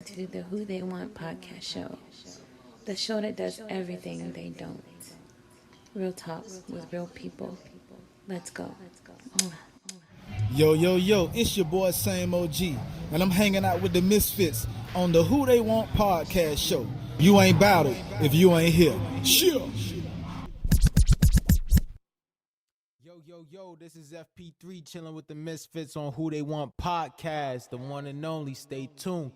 to the Who They Want podcast show, the show that does everything they don't. Real talk with real people. Let's go. Yo, yo, yo, it's your boy, Same OG, and I'm hanging out with the Misfits on the Who They Want podcast show. You ain't bout it if you ain't here. Sure. Yo, this is FP3 chilling with the Misfits on Who They Want podcast, the one and only. Stay tuned.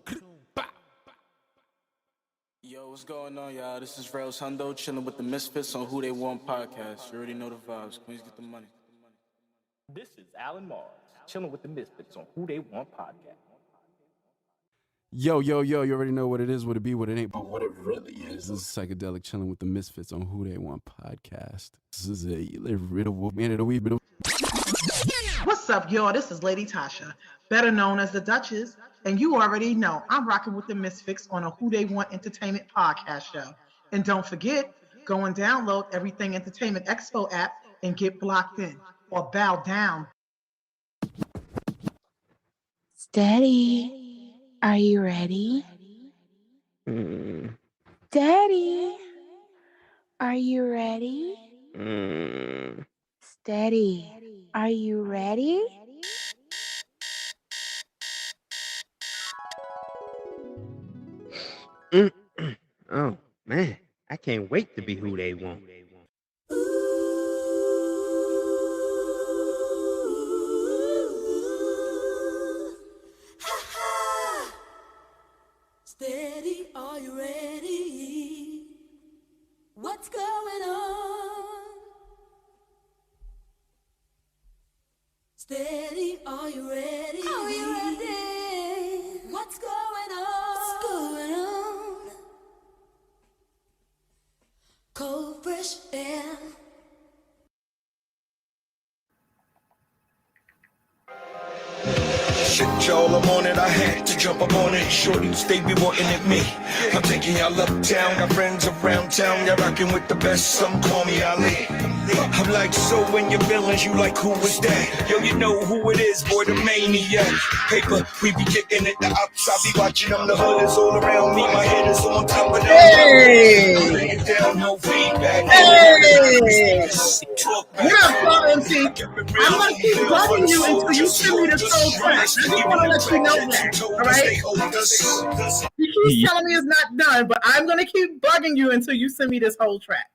Yo, what's going on, y'all? This is Rails Hundo chilling with the Misfits on Who They Want podcast. You already know the vibes. Queens, get the money. This is Alan Mars, chilling with the Misfits on Who They Want podcast. Yo, you already know what it is, what it be, what it ain't, but what it really is. This is Psychedelic chilling with the Misfits on Who They Want podcast. This is a little man of the week. What's up, y'all? This is Lady Tasha, better known as the Duchess, and you already know I'm rocking with the Misfits on a Who They Want Entertainment podcast show. And don't forget, go and download Everything Entertainment Expo app and get blocked in or bow down. Daddy, are you ready? Daddy, are you ready? Steady, are you ready? Oh, man, I can't wait to be who they want. Steady, are you ready? What's going on? Steady, are you ready? Are you ready? What's going on? What's going on? Cold, fresh air. Shit, y'all, I'm on it, I had to jump up on it. Shorties, they be wanting at me. I'm taking y'all uptown, got friends around town. Y'all rocking with the best, some call me Ali. I'm like, so when your feelings, you like, who was that? Yo, you know who it is, boy, the maniac. Paper, we be getting it, the ops, I be watching them, the hood is all around me. My head is on top of them. Hey! Bring it down, no feedback. Hey! Talk back. What up, Paul MC? I'm gonna keep bugging you until you send me the soul track. I just want to let you know that, all right? You keep telling me it's not done, but I'm gonna keep bugging you until you send me this whole track.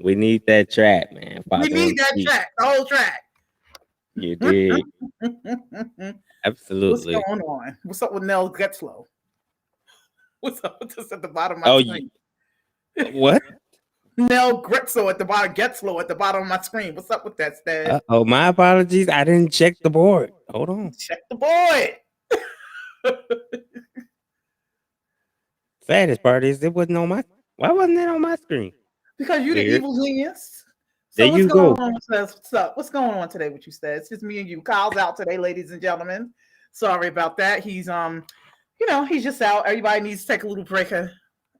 We need that track, man. We need that track, the whole track. You did. Absolutely. What's going on? What's up with Nell Getzlow? What's up with this at the bottom of my screen? What? Nell Getzlow at the bottom. Getzlow at the bottom of my screen. What's up with that, Stan? Oh, my apologies. I didn't check the board. Hold on. Check the board. Saddest part is it wasn't on my. Why wasn't it on my screen? Because you're the evil genius. So there what's you going go. on? What's up? What's going on today with you, Stan? It's just me and you. Kyle's out today, ladies and gentlemen. Sorry about that. He's he's just out. Everybody needs to take a little break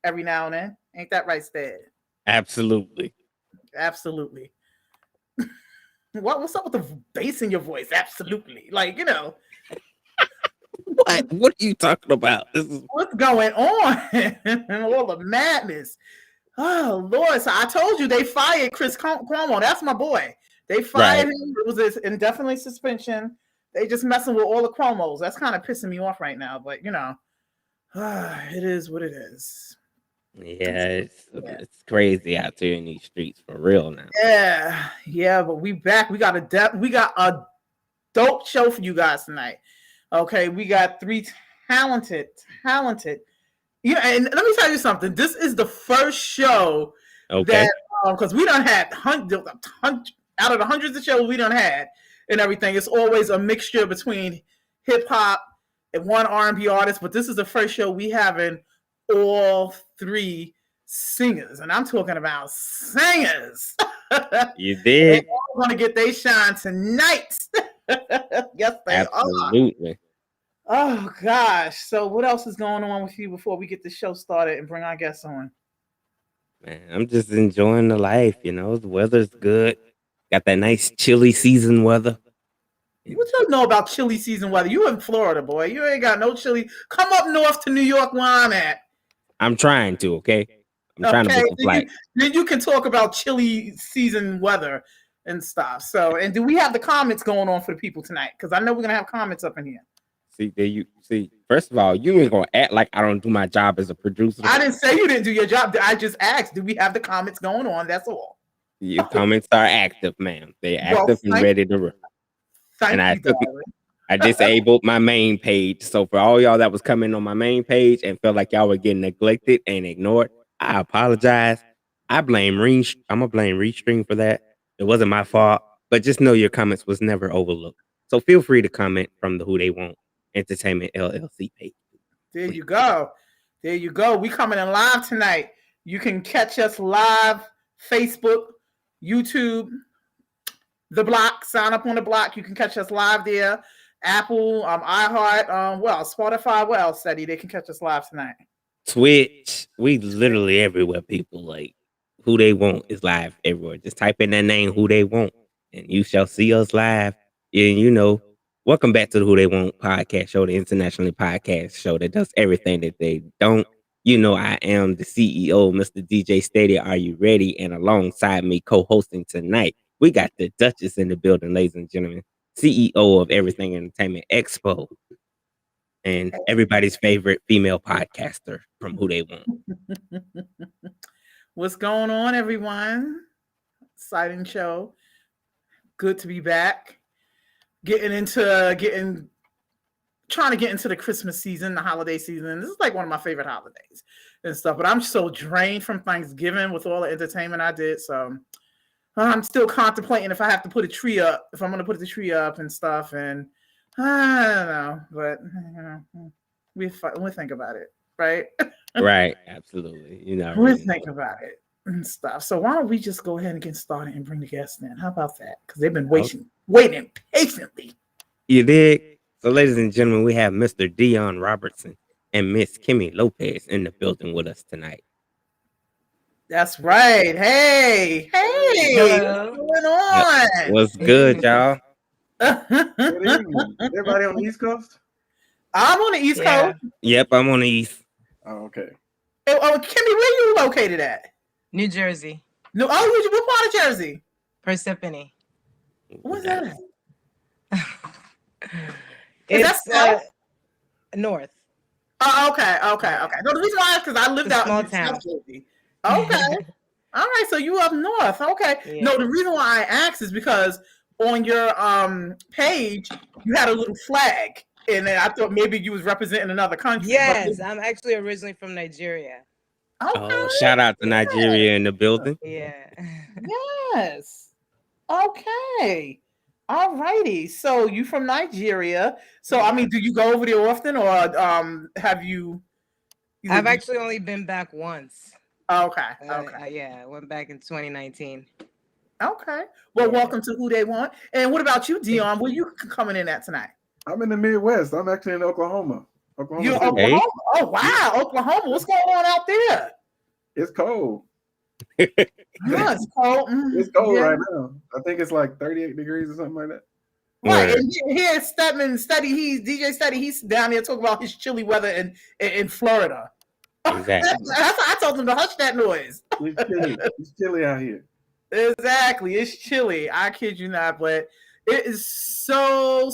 every now and then. Ain't that right, Stan? Absolutely. What's up with the bass in your voice? Absolutely. Like, What are you talking about? What's going on? All the madness. Oh, Lord. So I told you they fired Chris Cuomo. That's my boy. They fired him. It was this indefinite suspension. They just messing with all the Cuomos. That's kind of pissing me off right now. But, it is what it is. Yeah, it's crazy out there in these streets for real now. Yeah, but we back. We got a dope show for you guys tonight. Okay, we got three talented. And let me tell you something. This is the first show that because we done had hundreds out of the hundreds of shows we done had and everything. It's always a mixture between hip hop and one R&B artist, but this is the first show we having all three singers, and I'm talking about singers. You did. They're all gonna get their shine tonight. Yes, they Absolutely. are. Oh gosh. So what else is going on with you before we get the show started and bring our guests on? Man, I'm just enjoying the life, The weather's good. Got that nice chilly season weather. What you know about chilly season weather? You in Florida, boy. You ain't got no chilly. Come up north to New York where I'm at. I'm trying to, okay? I'm trying to book a flight. Then you can talk about chilly season weather and stuff. So, and do we have the comments going on for the people tonight? Because I know we're gonna have comments up in here. See, there you see. First of all, you ain't gonna act like I don't do my job as a producer. I didn't say you didn't do your job. I just asked, do we have the comments going on? That's all. Your comments are active, ma'am. They're active and ready to run. And I disabled my main page. So for all y'all that was coming on my main page and felt like y'all were getting neglected and ignored, I apologize. I'm gonna blame Restream for that. It wasn't my fault, but just know your comments was never overlooked. So feel free to comment from the Who They Want Entertainment LLC page. There you go. There you go. We coming in live tonight. You can catch us live, Facebook, YouTube, the block. Sign up on the block. You can catch us live there. Apple, iHeart, Spotify. What else, Steady? They can catch us live tonight. Twitch. We literally everywhere, people. Like Who They Want is live everywhere. Just type in that name, Who They Want, and you shall see us live. And you know, welcome back to the Who They Want podcast show, the internationally podcast show that does everything that they don't. You know, I am the CEO, Mr. DJ Steady. Are you ready? And alongside me, co-hosting tonight, we got the Duchess in the building, ladies and gentlemen, CEO of Everything Entertainment Expo, and everybody's favorite female podcaster from Who They Want. What's going on, everyone? Exciting show. Good to be back. Trying to get into the Christmas season, the holiday season. This is like one of my favorite holidays and stuff. But I'm so drained from Thanksgiving with all the entertainment I did. So I'm still contemplating if I have to put a tree up, if I'm going to put the tree up and stuff. And I don't know, but we'll think about it, right? Right, absolutely. You know, we'll think about it and stuff. So why don't we just go ahead and get started and bring the guests in? How about that? Because they've been waiting patiently. You dig? So, ladies and gentlemen, we have Mr. Deon Robertson and Miss Kemi Lopez in the building with us tonight. That's right. Hey, hello. What's going on? What's good, y'all? Good evening. Everybody on the East Coast? I'm on the East Coast. Yep, I'm on the East. Oh, okay. Oh, Kemi, where you located at? New Jersey. No, what part of Jersey? Persephone. What's that? It's north. Oh, okay. No, the reason why is because I lived out in South Jersey. Okay. All right, so you up north. Okay. Yeah. No, the reason why I asked is because on your page you had a little flag, and I thought maybe you was representing another country. Yes, I'm actually originally from Nigeria. Okay. Oh, shout out to Nigeria in the building. Yeah. Yes. Okay. All righty. So you from Nigeria. So I mean, do you go over there often, or have you? I've actually only been back once. Okay. Yeah, I went back in 2019. Okay. Well, welcome to Who They Want. And what about you, Deon? Where you coming in at tonight? I'm in the Midwest. I'm actually in Oklahoma. You're Oklahoma? Oh, wow. Oklahoma. What's going on out there? It's cold. Yeah, it's cold. Mm-hmm. It's cold right now. I think it's like 38 degrees or something like that. Right. And here DJ Steady, he's down there talking about his chilly weather in Florida. Exactly. I told him to hush that noise. It's chilly out here. Exactly. It's chilly. I kid you not, but it is so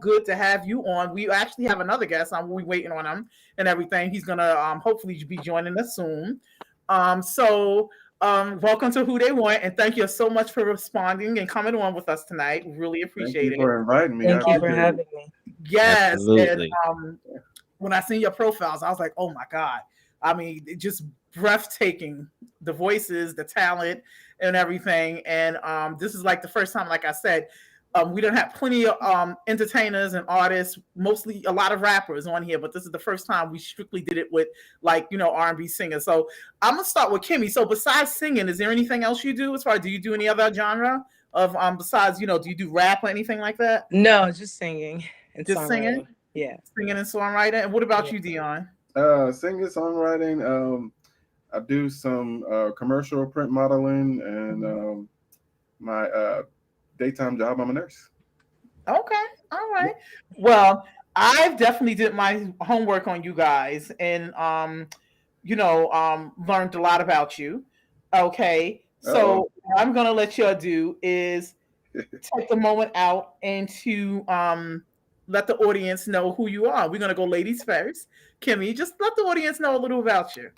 good to have you on. We actually have another guest. We're waiting on him and everything. He's gonna hopefully be joining us soon. Welcome to Who They Want, and thank you so much for responding and coming on with us tonight. Really appreciate it. Thank you for inviting me. Thank you for having me. Yes. Absolutely. And, when I seen your profiles, I was like, oh my God. I mean, just breathtaking. The voices, the talent, and everything. And this is like the first time, like I said, we don't have plenty of entertainers and artists, mostly a lot of rappers on here, but this is the first time we strictly did it with R&B singers. So I'm gonna start with Kemi. So besides singing, is there anything else you do? Do you do any other genre of besides, do you do rap or anything like that? No, just singing and just singing. Yeah, singing and songwriting. And what about you, Deon? Singing, songwriting. I do some commercial print modeling, and my daytime job, I'm a nurse. Okay, all right. Well, I've definitely did my homework on you guys, and learned a lot about you. Okay, Uh-oh. so what I'm gonna let you do is take a moment out and to let the audience know who you are. We're gonna go ladies first. Kimmy, just let the audience know a little about you.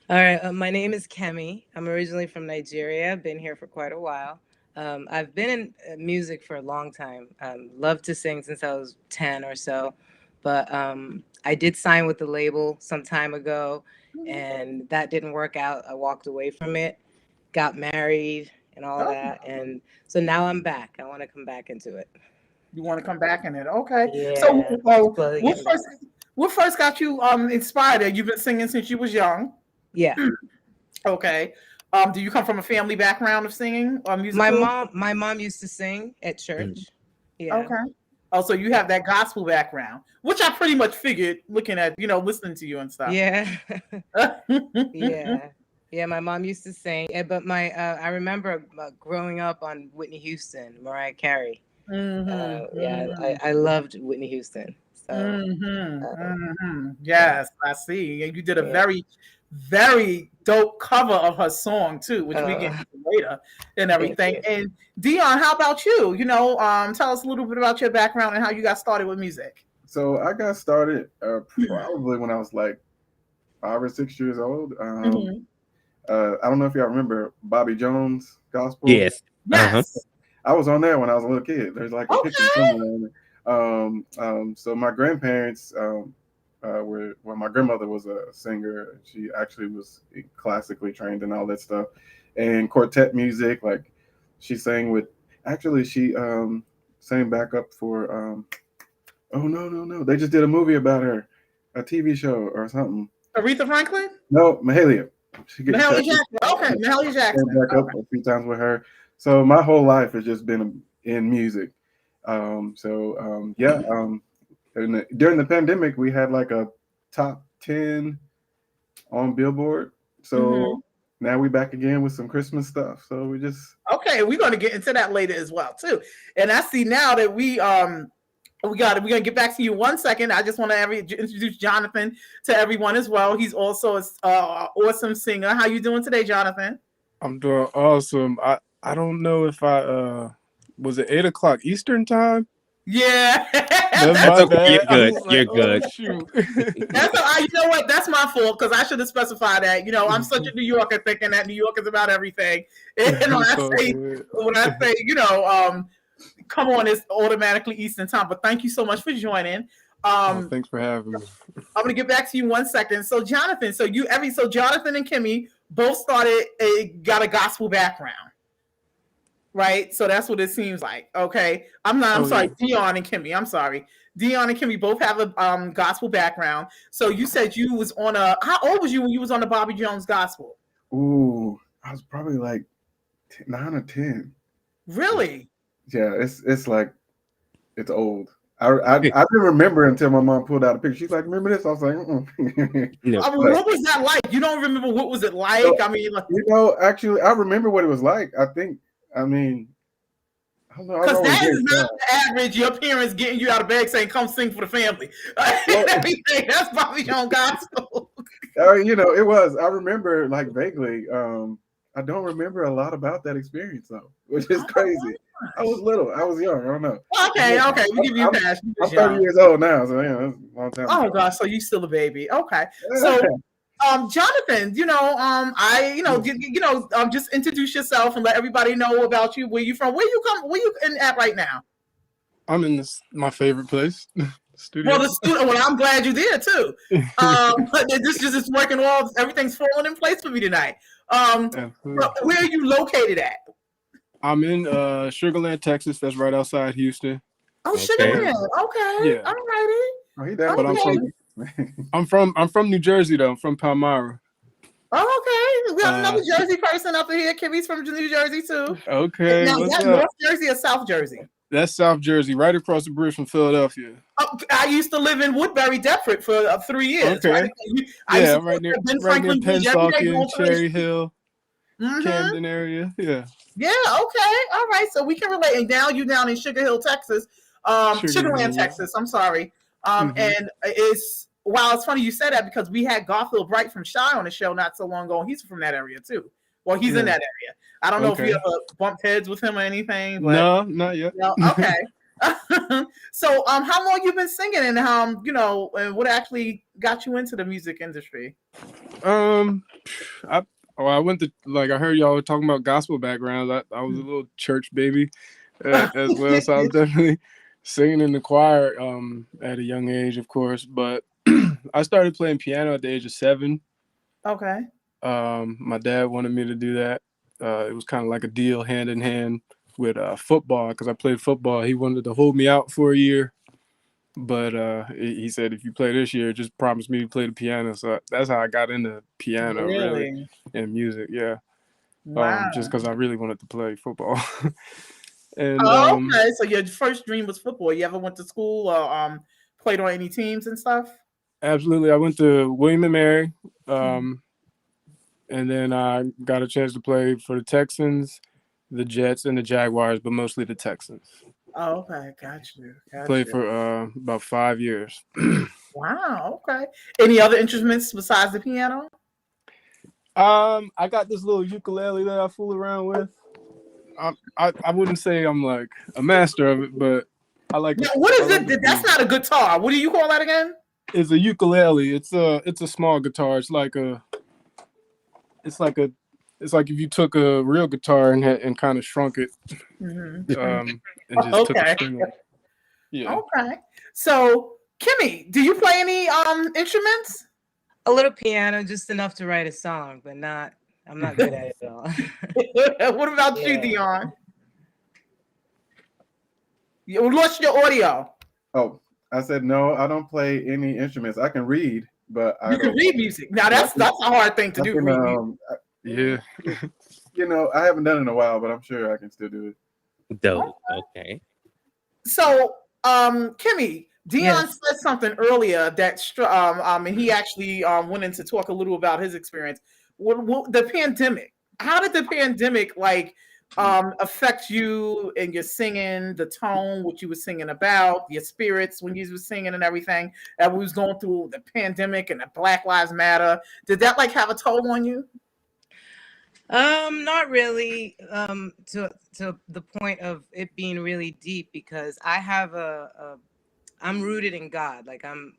All right, my name is Kemi. I'm originally from Nigeria. Been here for quite a while. I've been in music for a long time. Loved to sing since I was 10 or so, but I did sign with the label some time ago, and that didn't work out. I walked away from it, got married, and all Oh, that, and so now I'm back. I want to come back into it. you want to come back in it? Okay. So, Yeah, slowly what getting back. first got you inspired? You've been singing since you was young. Yeah. Okay. Do you come from a family background of singing or My musical? mom used to sing at church. Yeah. Okay. Oh, so you have that gospel background, which I pretty much figured looking at, listening to you and stuff. Yeah. Yeah. Yeah, my mom used to sing, but I remember growing up on Whitney Houston, Mariah Carey. Yeah, I loved Whitney Houston. So, Yes, I see. And you did a yeah. very, very dope cover of her song too, which we get into later and everything. you. And Deon, how about you? Tell us a little bit about your background and how you got started with music. So I got started probably when I was like 5 or 6 years old. I don't know if y'all remember Bobby Jones gospel. Yes. Yes. I was on there when I was a little kid. There's like a picture somewhere. So my grandparents my grandmother was a singer. She actually was classically trained and all that stuff, and quartet music. Like she sang with. Actually, she sang backup for. Oh no! They just did a movie about her, a TV show or something. Aretha Franklin? No, Mahalia. Mahalia Jackson. Okay, Mahalia Jackson. Back up a few times with her. So my whole life has just been in music. During the pandemic, we had like a top 10 on Billboard. So now we're back again with some Christmas stuff. So we just okay. We're going to get into that later as well too. And I see now that we're gonna get back to you 1 second. I just want to introduce Jonathan to everyone as well. He's also an awesome singer. How you doing today, Jonathan? I'm doing awesome. I don't know if I was it 8 o'clock Eastern time? Yeah. That's okay. You're good. You're good. Shoot. That's you know what? That's my fault because I should have specified that. I'm such a New Yorker thinking that New York is about everything. And when I say, come on, it's automatically Eastern time. But thank you so much for joining. Thanks for having me. I'm gonna get back to you 1 second. So Jonathan, so Jonathan and Kimmy both got a gospel background. Right, so that's what it seems like. Okay, I'm sorry, Deon and Kimmy. I'm sorry, Deon and Kimmy both have a gospel background. So you said you was on how old was you when you was on the Bobby Jones gospel? Ooh, I was probably like 9 or 10. Really? Yeah, it's like it's old. I didn't remember until my mom pulled out a picture. She's like, "Remember this?" I was like, "What was that like?" You don't remember what was it like? So, I mean, actually, I remember what it was like. I don't know. Because that is not the average. Your parents getting you out of bed saying, "Come sing for the family." Everything that's Bobby Jones gospel. It was. I remember like vaguely. I don't remember a lot about that experience though, which is crazy. I was little. I was young. I don't know. Okay. We give you a pass. I'm 30 years old now, so yeah, that's a long time. Oh gosh, so you still a baby? Okay. So, Jonathan, just introduce yourself and let everybody know about you. Where you from? Where you at right now? I'm in my favorite place, studio. Well, the studio. Well, I'm glad you did too. But this just is working everything's falling in place for me tonight. Where are you located at? I'm in Sugarland, Texas. That's right outside Houston. Oh, Sugarland. Okay. Yeah. All righty. But I'm from New Jersey though. I'm from Palmyra. Oh, okay. We have another Jersey person up here. Kimmy's from New Jersey too. Okay. Now, is that North Jersey or South Jersey? That's South Jersey, right across the bridge from Philadelphia. I used to live in Woodbury, Deptford for 3 years. Okay. Right? Right near Pennsauken, Cherry Hill. Camden area. Yeah. Yeah, okay. All right. So we can relate. And now you down in Sugar Hill, Texas. Sugar Sugarland, Hill, yeah. Texas. I'm sorry. Mhm. And it's funny you said that because we had Garfield Bright from Shy on the show not so long ago, and he's from that area too. Well, he's in Yeah. that area. I don't know if you Okay. ever bumped heads with him or anything, but No, not yet. no, okay. So how long you been singing, and and what actually got you into the music industry? I went to, like, I heard y'all were talking about gospel backgrounds. I was a little church baby as well, so I was definitely singing in the choir at a young age, of course. But I started playing piano at the age of 7. Okay. My dad wanted me to do that. It was kind of like a deal, hand in hand with football, because I played football. He wanted to hold me out for a year, but he said, if you play this year, just promise me to play the piano. So that's how I got into piano, really, and music. Yeah. Wow. Just because I really wanted to play football. And okay. So your first dream was football. You ever went to school or played on any teams and stuff? Absolutely. I went to William and Mary, and then I got a chance to play for the Texans, the Jets, and the Jaguars, but mostly the Texans. Oh, okay. Got you. Played for about 5 years. Wow. Okay. Any other instruments besides the piano? I got this little ukulele that I fool around with. I wouldn't say I'm like a master of it, but I like it. What is it? That's not a guitar. What do you call that again? It's a ukulele. It's a small guitar. It's like if you took a real guitar and kind of shrunk it, and just took a string. Yeah. Okay. So, Kemi, do you play any instruments? A little piano, just enough to write a song, but I'm not good at it at all. What about you, Deon? You lost your audio. Oh, I said no. I don't play any instruments. I can read, but I can read music. Now that's a hard thing to do. Yeah. I haven't done it in a while, but I'm sure I can still do it. Dope. Okay. So, Kemi, Deon said something earlier that and he actually went in to talk a little about his experience. The pandemic. How did the pandemic affect you and your singing, the tone, what you were singing about, your spirits when you were singing and everything that we was going through the pandemic and the Black Lives Matter? Did that have a toll on you? Not really. To the point of it being really deep, because I have I'm rooted in God. Like I'm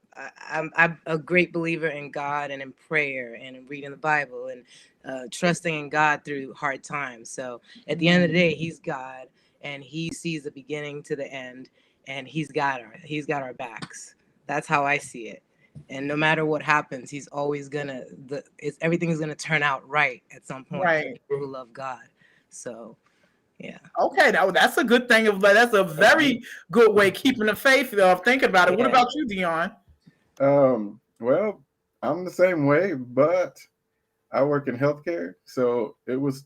a great believer in God and in prayer and in reading the Bible and trusting in God through hard times. So at the end of the day, He's God and He sees the beginning to the end, and He's got our backs. That's how I see it. And no matter what happens, He's always everything is gonna turn out right at some point. Right. For people who love God. So. Yeah. Okay, that's a good thing. That's a very good way keeping the faith of thinking about it. What about you, Deon? Well, I'm the same way, but I work in healthcare, so it was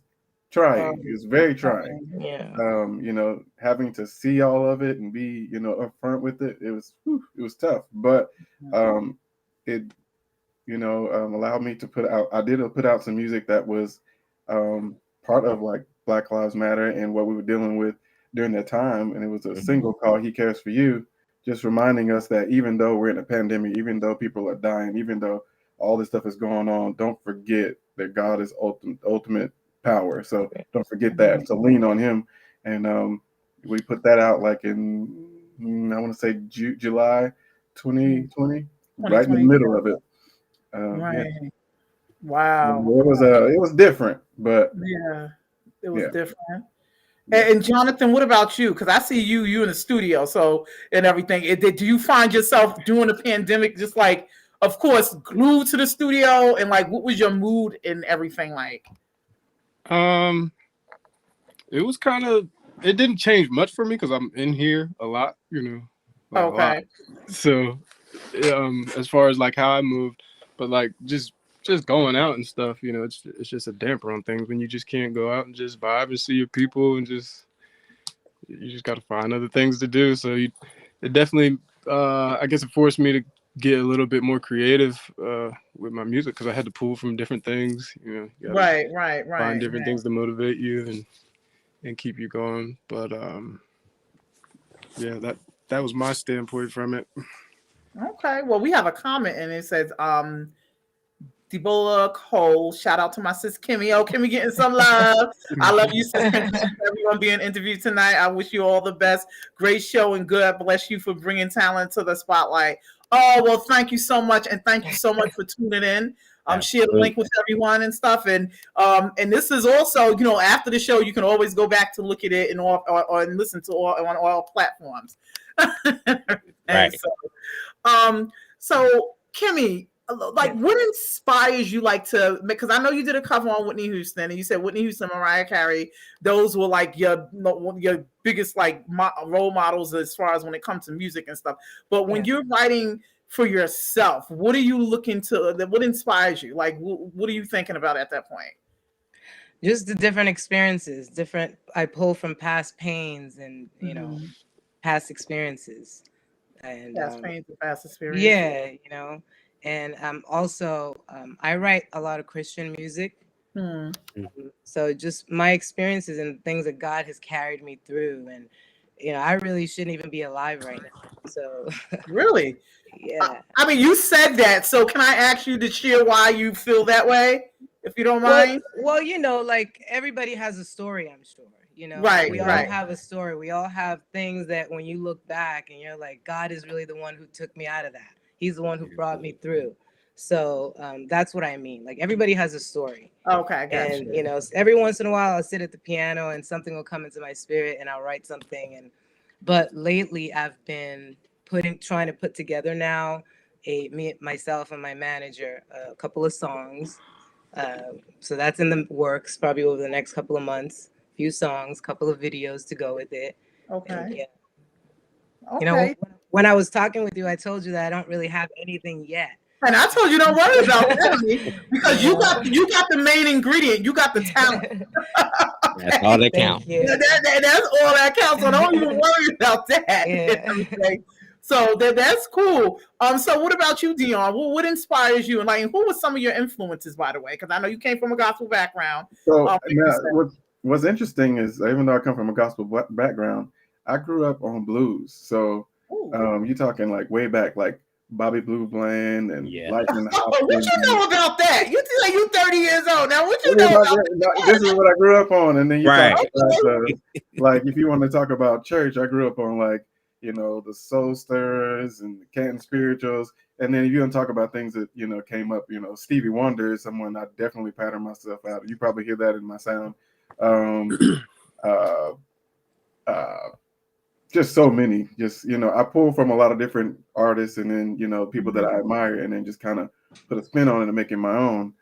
trying. It was very trying. Yeah. Having to see all of it and be, upfront with it. It was tough, but it, allowed me to put out. I did put out some music that was part of Black Lives Matter and what we were dealing with during that time. And it was a single called He Cares for You, just reminding us that even though we're in a pandemic, even though people are dying, even though all this stuff is going on, don't forget that God is ultimate power. So don't forget that. So lean on Him. And we put that out in, I want to say July 2020, right in the middle of it. Right. Yeah. Wow. It was different, but yeah. It was different. And Jonathan, what about you? Because I see you in the studio, so and everything. Do you find yourself during the pandemic just of course, glued to the studio? And what was your mood and everything like? It was it didn't change much for me because I'm in here a lot, Okay. A lot. So, as far as how I moved, but just going out and stuff, it's just a damper on things when you just can't go out and just vibe and see your people and you just got to find other things to do. So it definitely, I guess it forced me get a little bit more creative with my music because I had to pull from different things. You know, you gotta find different things to motivate you and keep you going. But yeah, that was my standpoint from it. Okay. Well, we have a comment and it says, Debola Cole, shout out to my sis Kemi. Oh, Kemi getting some love. I love you, sis. Thank you for everyone being interviewed tonight. I wish you all the best. Great show and God bless you for bringing talent to the spotlight. Oh, well, thank you so much. And thank you so much for tuning in. Share the link with everyone and stuff. And this is also, after the show, you can always go back to look at it and or listen to on all platforms. Right. So Kemi, what inspires you to, because I know you did a cover on Whitney Houston and you said Whitney Houston, Mariah Carey, those were your biggest role models as far as when it comes to music and stuff. But when you're writing for yourself, what are you looking to, what inspires you? What are you thinking about at that point? Just the different experiences, I pull from past pains and, past experiences. And past pains and past experiences. Yeah, and also I write a lot of Christian music. So just my experiences and things that God has carried me through, and I really shouldn't even be alive right now. So really, yeah. I mean, you said that. So can I ask you to share why you feel that way, if you don't mind? Well, everybody has a story, I'm sure. Right. We all have a story. We all have things that when you look back and you're like, God is really the one who took me out of that. He's the one who brought me through. So that's what I mean. Everybody has a story. Okay, gotcha. And every once in a while I'll sit at the piano and something will come into my spirit and I'll write something. But lately I've been trying to put together now myself and my manager a couple of songs. So that's in the works probably over the next couple of months. Few songs, couple of videos to go with it. Okay. And, okay. When I was talking with you, I told you that I don't really have anything yet. And I told you don't worry about that because you got the main ingredient. You got the talent. That's all that counts. That's all that counts. So don't even worry about that. Yeah. So that's cool. So what about you, Deon? What inspires you? And who were some of your influences, by the way? Because I know you came from a gospel background. So what's interesting is, even though I come from a gospel background, I grew up on blues. So you're talking way back, Bobby Blue Bland and Lightning Hopkins. What you know about that? You say you 30 years old now. What you know about that? This is what I grew up on. And then you talk about, if you want to talk about church, I grew up on the Soul Stirrers and the Canton Spirituals. And then if you want to talk about things that, came up, Stevie Wonder is someone I definitely pattern myself out. You probably hear that in my sound. Just so many, I pull from a lot of different artists and then, people that I admire and then just kind of put a spin on it and make it my own.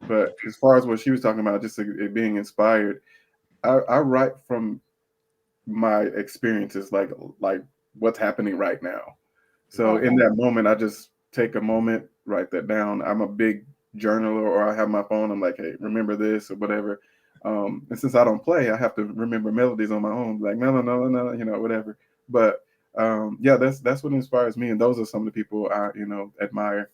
But as far as what she was talking about, just it being inspired, I write from my experiences, like what's happening right now. So in that moment, I just take a moment, write that down. I'm a big journaler, or I have my phone. I'm like, hey, remember this or whatever. And since I don't play, I have to remember melodies on my own. No, whatever. But that's what inspires me, and those are some of the people I admire.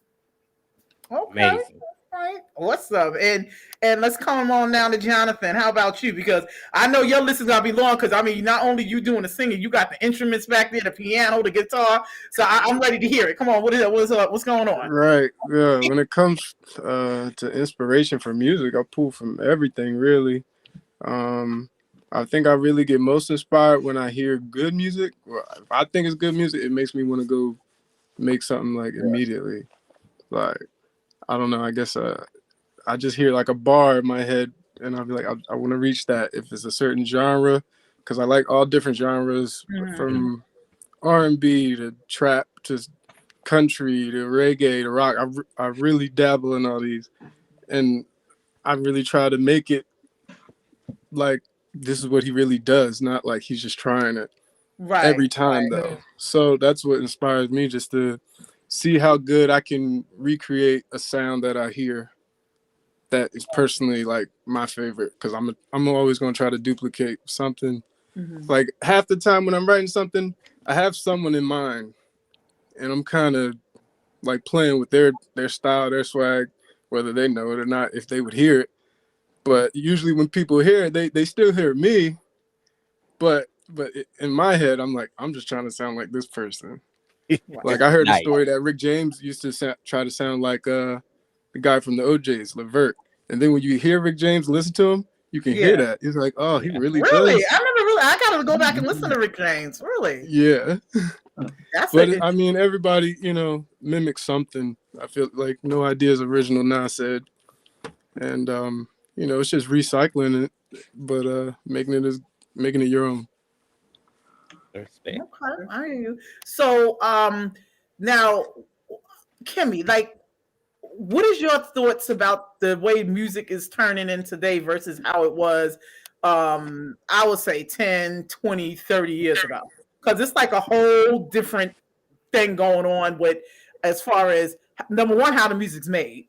Okay. Amazing. All right. What's up? And let's come on down to Jonathan. How about you? Because I know your list is gonna be long. Because not only you doing the singing, you got the instruments back there, the piano, the guitar. So I'm ready to hear it. Come on, what's going on? Right. Yeah. When it comes to inspiration for music, I pull from everything really. I think I really get most inspired when I hear good music. Well, if I think it's good music, it makes me want to go make something immediately. I don't know. I guess I just hear a bar in my head, and I'll be like, I want to reach that. If it's a certain genre, because I like all different genres, from R&B to trap to country to reggae to rock. I really dabble in all these, and I really try to make it this is what he really does, not he's just trying it every time though. So that's what inspires me, just to see how good I can recreate a sound that I hear that is personally my favorite, because I'm always going to try to duplicate something. Half the time when I'm writing something, I have someone in mind, and I'm kind of like playing with their style, their swag, whether they know it or not, if they would hear it. But usually when people hear it, they still hear me. But in my head, I'm like, I'm just trying to sound like this person. Like I heard a Nice. story that Rick James used to try to sound like the guy from the OJs, Levert. And then when you hear Rick James, listen to him, you can hear that. It's like, oh, he really Really? does. I gotta go back and listen to Rick James. Really? Yeah. That's But I mean, everybody, mimics something. I feel like no idea is original, Nas said. And it's just recycling it, but making it your own. Okay, I hear you. So now, Kemi, like, what is your thoughts about the way music is turning in today versus how it was I would say 10, 20, 30 years ago? Because it's like a whole different thing going on with, as far as, number one, how the music's made.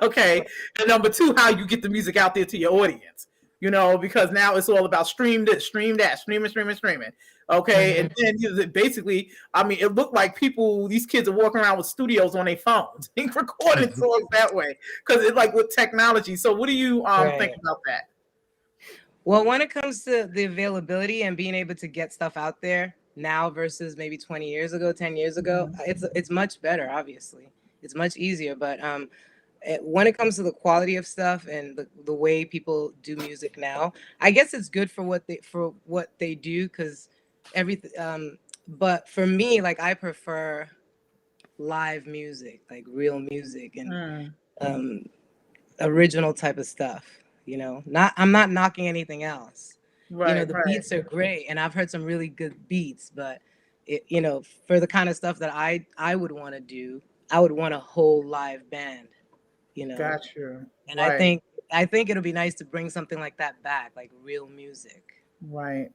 Okay. And number two, how you get the music out there to your audience. Because now it's all about stream this, stream that, streaming. Okay. And then basically, I mean, it looked like these kids are walking around with studios on their phones and recording songs that way. Because it's like with technology. So what do you think about that? Well, when it comes to the availability and being able to get stuff out there now versus maybe 20 years ago, 10 years ago, it's much better, obviously. It's much easier. But when it comes to the quality of stuff and the way people do music now, I guess it's good for what they do, because everything. But for me, like, I prefer live music, like real music and original type of stuff. I'm not knocking anything else. Right, the beats are great, and I've heard some really good beats, but for the kind of stuff that I would want to do, I would want a whole live band. Got you. And I think it'll be nice to bring something like that back, like real music. Right.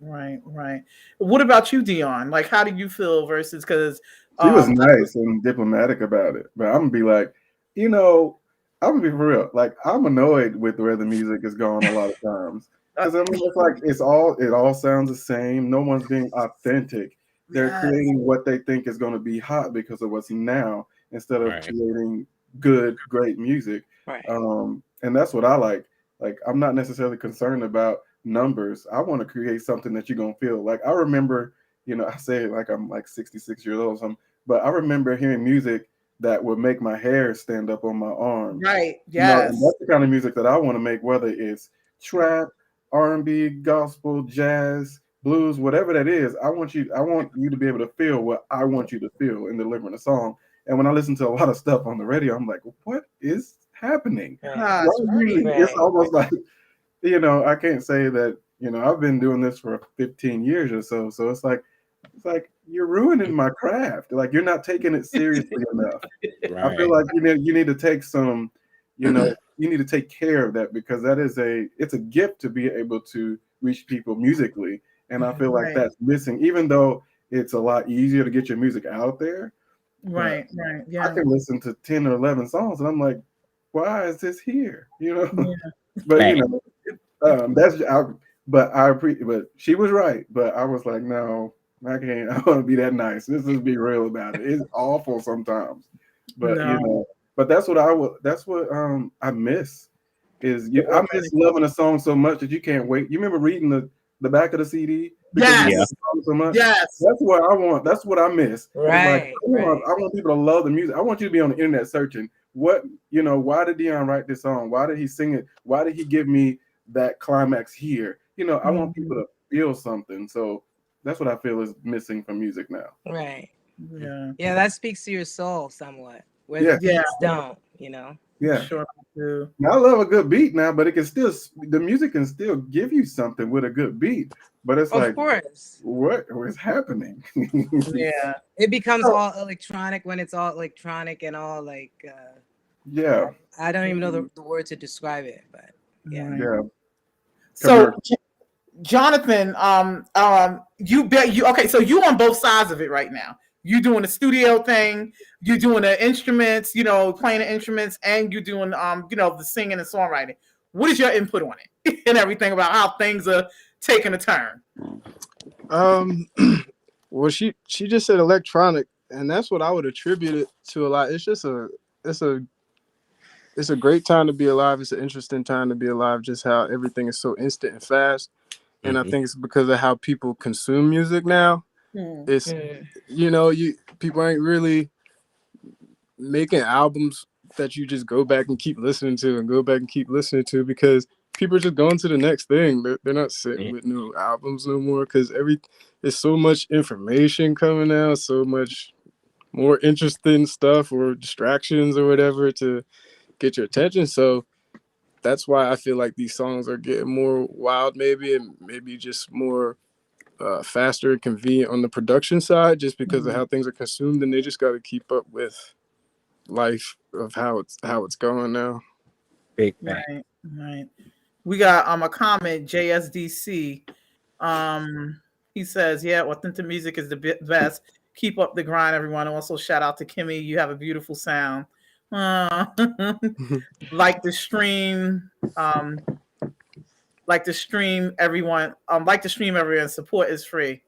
What about you, Deon? Like, how do you feel versus, because she was nice and diplomatic about it, but I'm gonna be like, I'm gonna be for real. Like, I'm annoyed with where the music is going a lot of times, because I mean, it's like it all sounds the same. No one's being authentic. They're creating what they think is going to be hot because of what's now, instead of creating good, great music. Right. And that's what I like. Like, I'm not necessarily concerned about numbers. I want to create something that you're gonna feel. Like, I remember, I say it like I'm like 66 years old or something, but I remember hearing music that would make my hair stand up on my arm. Right. Yes. And that's the kind of music that I want to make, whether it's trap, R&B, gospel, jazz, blues, whatever that is. I want you to be able to feel what I want you to feel in delivering a song. And when I listen to a lot of stuff on the radio, I'm like, what is happening? It's almost like, I can't say that, I've been doing this for 15 years or so. So it's like you're ruining my craft. Like, you're not taking it seriously enough. Right. I feel like you need to take some, you need to take care of that, because it's a gift to be able to reach people musically. And I feel like that's missing, even though it's a lot easier to get your music out there. Right. Yeah. I can listen to 10 or 11 songs and I'm like, why is this here? But but she was right. But I was like, no, I can't. I want to be that nice. Let's just be real about it. It's awful sometimes. But but that's what I miss. I miss loving a song so much that you can't wait. You remember reading the back of the CD? Yes. So much? Yes. That's what I want. That's what I miss. Right. Like, I want people to love the music. I want you to be on the internet searching why did Deon write this song? Why did he sing it? Why did he give me that climax here? I want people to feel something. So that's what I feel is missing from music now. Right. Yeah. That speaks to your soul somewhat, where the beats don't, Yeah. Sure. Now, I love a good beat now, but the music can still give you something with a good beat. But it's of course, what is happening? Yeah. It becomes all electronic when it's all electronic and all like. I don't even know the word to describe it, but yeah. Yeah. So, Jonathan, okay, so you on both sides of it right now. You doing the studio thing, you doing the instruments, playing the instruments, and you doing the singing and songwriting. What is your input on it and everything about how things are taking a turn? Well, she just said electronic. and that's what I would attribute it to a lot. It's just it's a great time to be alive. It's an interesting time to be alive. Just how everything is so instant and fast, and I think it's because of how people consume music now. It's people ain't really making albums that you just go back and keep listening to and go back and keep listening to, because people are just going to the next thing. They're not sitting with new albums no more, because there's so much information coming out, so much more interesting stuff or distractions or whatever to get your attention. So that's why I feel like these songs are getting more wild, maybe, and maybe just more faster and convenient on the production side, just because of how things are consumed, and they just got to keep up with life of how it's going now. Big Right. We got a comment, JSDC. He says, "Yeah, authentic music is the best. Keep up the grind, everyone." Also, shout out to Kemi. You have a beautiful sound. Like the stream, everyone. Like the stream, everyone. Support is free.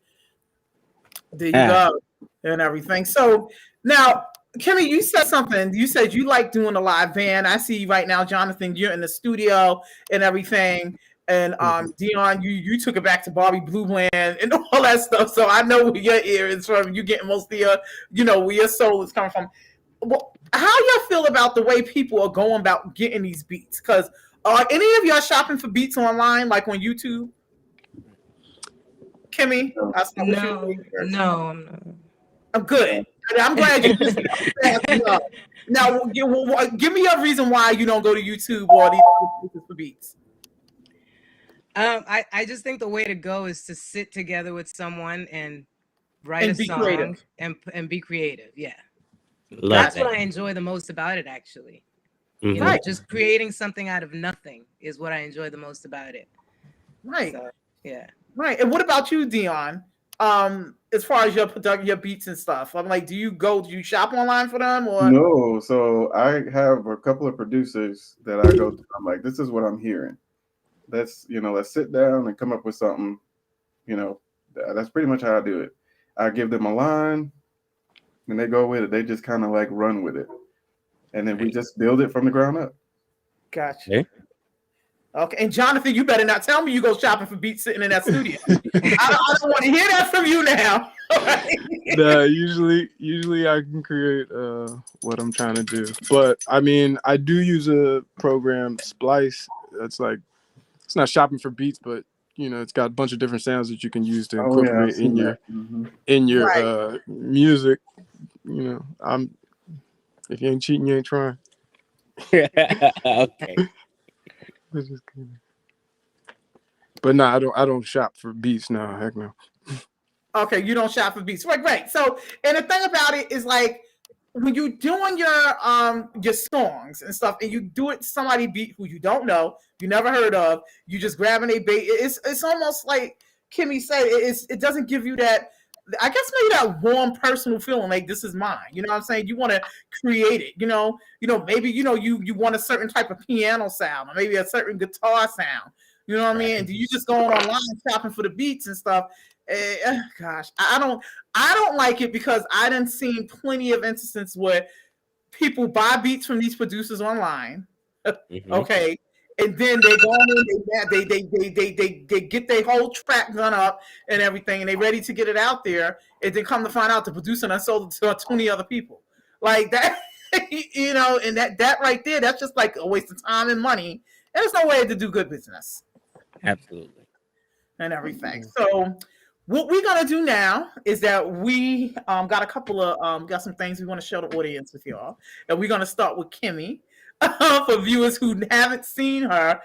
There you go, and everything. So now, Kemi, you said something. You said you like doing a live band. I see you right now, Jonathan. You're in the studio and everything. And Deon, you took it back to Bobby Blue Bland and all that stuff. So I know where your ear is from. You getting most of your, where your soul is coming from. Well, how y'all feel about the way people are going about getting these beats? Because are any of y'all shopping for beats online, like on YouTube? Kimmy, No. I'm good. I'm glad you just now give me a reason why you don't go to YouTube or these places for beats. I just think the way to go is to sit together with someone and write a song creative. and be creative. Yeah. That's what I enjoy the most about it, actually. Right. Just creating something out of nothing is what I enjoy the most about it. Right. So, yeah. Right. And what about you, Deon? As far as your beats and stuff, I'm like, do you shop online for them or no? So I have a couple of producers that I go to. I'm like, this is what I'm hearing. Let's sit down and come up with something. That's pretty much how I do it. I give them a line and they go with it. They just kind of like run with it. And then we just build it from the ground up. Gotcha. Yeah. Okay, and Jonathan, you better not tell me you go shopping for beats sitting in that studio. I don't want to hear that from you now. Nah, usually I can create what I'm trying to do. But I mean, I do use a program, Splice. That's like, it's not shopping for beats, but it's got a bunch of different sounds that you can use to incorporate in your music. If you ain't cheating, you ain't trying. Okay. But no, I don't shop for beats. No, heck no. Okay, you don't shop for beats. Right. So, and the thing about it is, like, when you're doing your songs and stuff, and you do it to somebody beat who you don't know, you never heard of, you just grabbing a beat. It's almost like Kimmy said. It doesn't give you that. I guess maybe that warm personal feeling, like this is mine. You know what I'm saying? You want to create it. Maybe you want a certain type of piano sound, or maybe a certain guitar sound. You know what I mean? And you just going online shopping for the beats and stuff. Gosh, I don't like it, because I done seen plenty of instances where people buy beats from these producers online. Okay. And then they go in, they get their whole track done up and everything, and they ready to get it out there. And then come to find out the producer done sold it to 20 other people. Like that, and that right there, that's just like a waste of time and money. And there's no way to do good business. Absolutely. And everything. So what we're gonna do now is that we got a couple of got some things we want to show the audience with y'all. And we're gonna start with Kemi. For viewers who haven't seen her,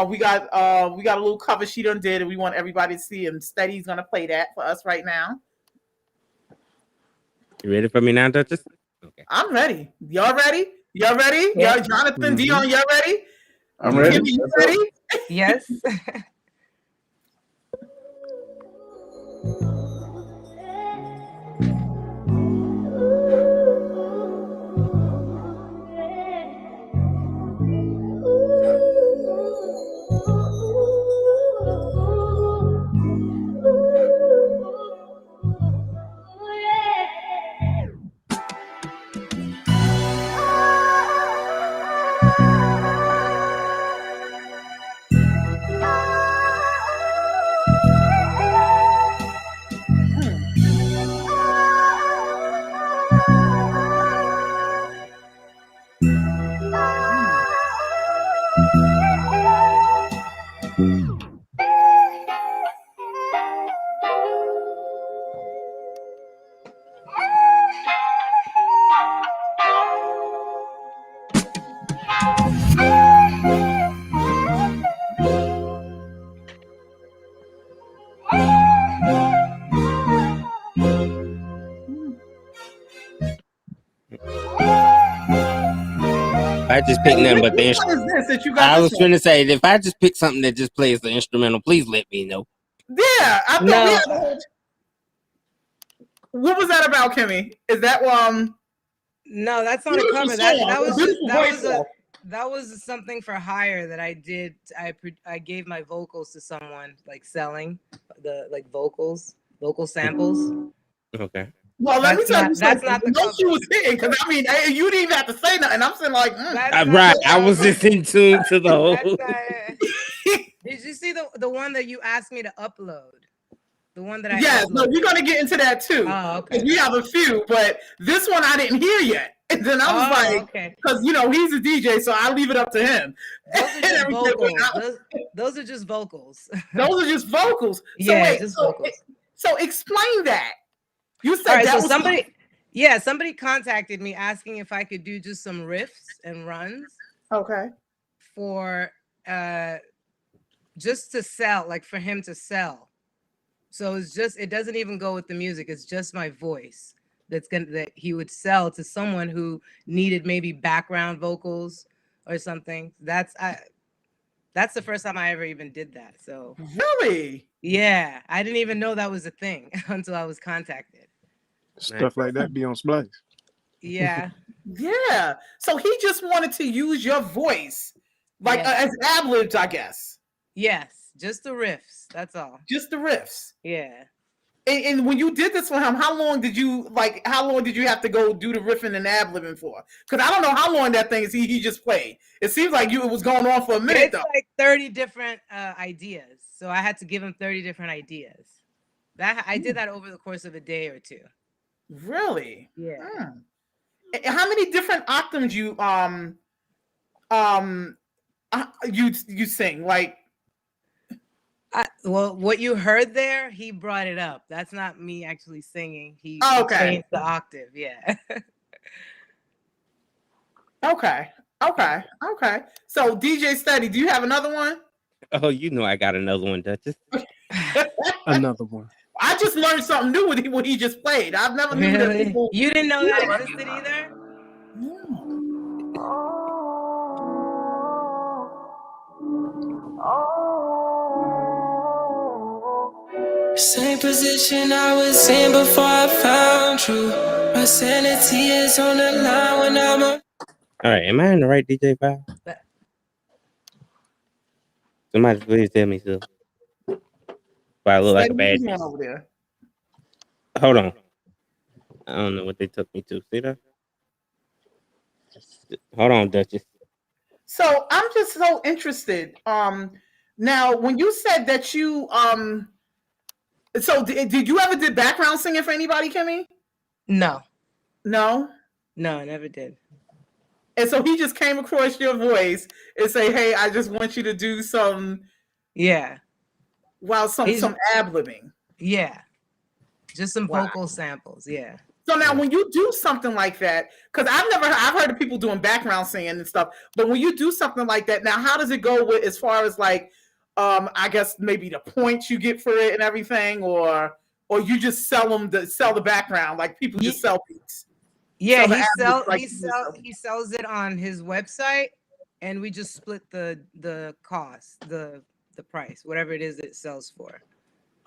we got a little cover she done did, and we want everybody to see. And Steady's gonna play that for us right now. You ready for me now, Duchess? Okay. I'm ready. Y'all ready? Y'all ready? Yeah. Y'all, Jonathan, Deon, y'all ready? I'm ready. Kimmy, you ready? Yes. I just picked nothing but the Which one instrumental. is this that you got? I was This one? trying to say, if I just pick something that just plays the instrumental, please let me know. Yeah, I thought No. we had. What was that about, Kemi? Is that No, that's not a Beautiful cover. That song. that was Beautiful that voice was though. that was something for hire that I did. I gave my vocals to someone, like selling the like vocal samples. Okay. Well, let me tell you That's something. not the No, she cover. was hitting because I mean, you didn't even have to say nothing. I'm saying like, That's not Right. the I was cover. just in tune to the whole. That's not it. Did you see the one that you asked me to upload? The one that I yes, no, uploaded. we're gonna get into that too. Oh, okay. We have a few, but this one I didn't hear yet. And then I was like, okay. because he's a DJ, so I leave it up to him. Those are just vocals. Those are just vocals. Those are just vocals. So Yeah, wait, just vocals. So explain that. You said All right, that so was somebody contacted me asking if I could do just some riffs and runs. Okay. For just to sell, like for him to sell. So it doesn't even go with the music. It's just my voice that he would sell to someone who needed maybe background vocals or something. That's the first time I ever even did that. So really, yeah, I didn't even know that was a thing until I was contacted. Stuff like that be on Splice. Yeah. Yeah. So he just wanted to use your voice, like as ad-libs, I guess. Yes, just the riffs. That's all. Just the riffs. Yeah. And when you did this for him, how long did you have to go do the riffing and ad-libbing for? Because I don't know how long that thing is he just played. It seems like it was going on for a minute It's like 30 different ideas. So I had to give him 30 different ideas. I did that over the course of a day or two. Really? Yeah. How many different octaves you sing? Like, well, what you heard there, he brought it up. That's not me actually singing. He changed the octave. Yeah. Okay. So DJ Steady, do you have another one? Oh, you know I got another one, Duchess. Another one. I just learned something new with what he just played. I've never knew that people. You didn't know that existed either? Same position I was in before I found you. My sanity is on the line when I'm All right, am I in the right DJ file? Somebody please tell me so. But I look like a bad DJ. Over there. Hold on. I don't know what they took me to. See that? Hold on, Duchess. So I'm just so interested. Now when you said that you so did you ever did background singing for anybody, Kemi? No, I never did. And so he just came across your voice and say, "Hey, I just want you to do some." Yeah. Wow, some ad-libbing. Yeah. Just some vocal samples. Yeah. So now when you do something like that, because I've heard of people doing background singing and stuff, but when you do something like that, now how does it go with as far as like I guess maybe the points you get for it and everything, or you just sell the background, like people just sell beats. Yeah, he sells it on his website, and we just split the cost, the price, whatever it is it sells for.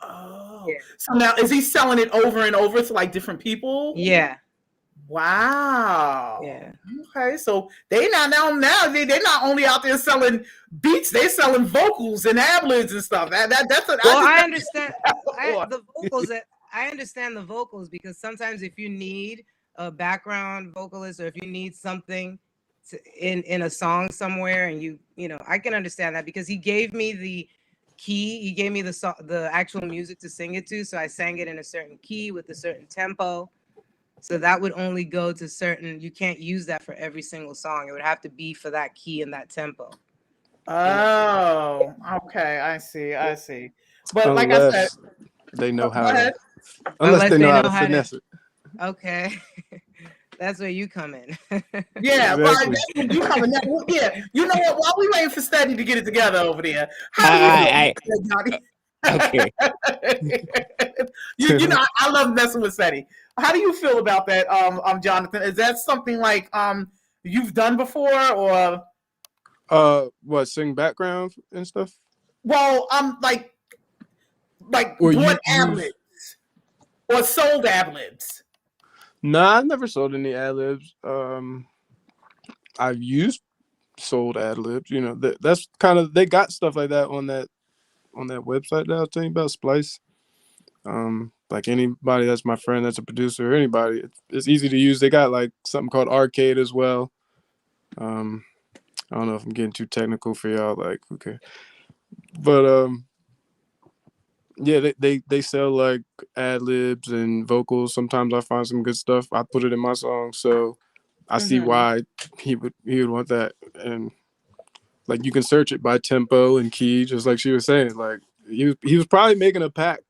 Oh, yeah. So now is he selling it over and over to like different people? Yeah. Wow. Yeah. Okay, so they're not only out there selling beats, they're selling vocals and ad-libs and stuff. I understand the vocals. I understand the vocals because sometimes if you need a background vocalist or if you need something in a song somewhere, and you know, I can understand that because he gave me the key, he gave me the actual music to sing it to, so I sang it in a certain key with a certain tempo. So that would only go to certain, you can't use that for every single song. It would have to be for that key and that tempo. Oh, okay. I see. But like I said, they know how to, unless they know how to finesse it. Okay. That's where you come in. Yeah, exactly. Right. That's where you come in. Yeah, you know what? While we waiting for Steady to get it together over there, okay. you know, I love messing with Steady. How do you feel about that, Jonathan? Is that something like you've done before, or what, sing background and stuff? well, like Or bought you ad-libs or sold ad-libs? Nah, I never sold any ad libs. I've used sold ad libs. You know, that's kind of, they got stuff like that on that website that I was telling you about, Splice. Like anybody that's my friend that's a producer or anybody, it's easy to use. They got like something called Arcade as well. I don't know if I'm getting too technical for y'all. Like, okay, but yeah, they sell like ad libs and vocals. Sometimes I find some good stuff. I put it in my song, so I see why he would want that. And like you can search it by tempo and key, just like she was saying. Like he was probably making a pack,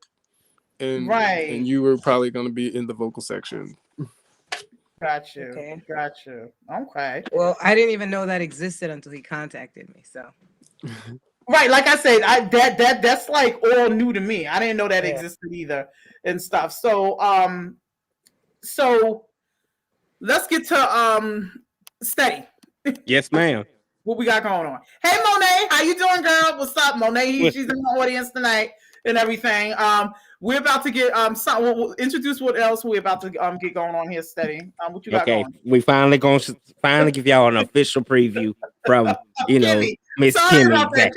and you were probably going to be in the vocal section. Got you. Okay. Okay. Well, I didn't even know that existed until he contacted me. So. Right, like I said, that's like all new to me. I didn't know that existed either and stuff. So so let's get to Steady. Yes, ma'am. What we got going on? Hey, Monet, how you doing, girl? What's up, Monet? She's in the audience tonight and everything. We're about to get we'll introduce what else we're about to get going on here, Steady. What you got going? We finally give y'all an official preview from Miss Kemi.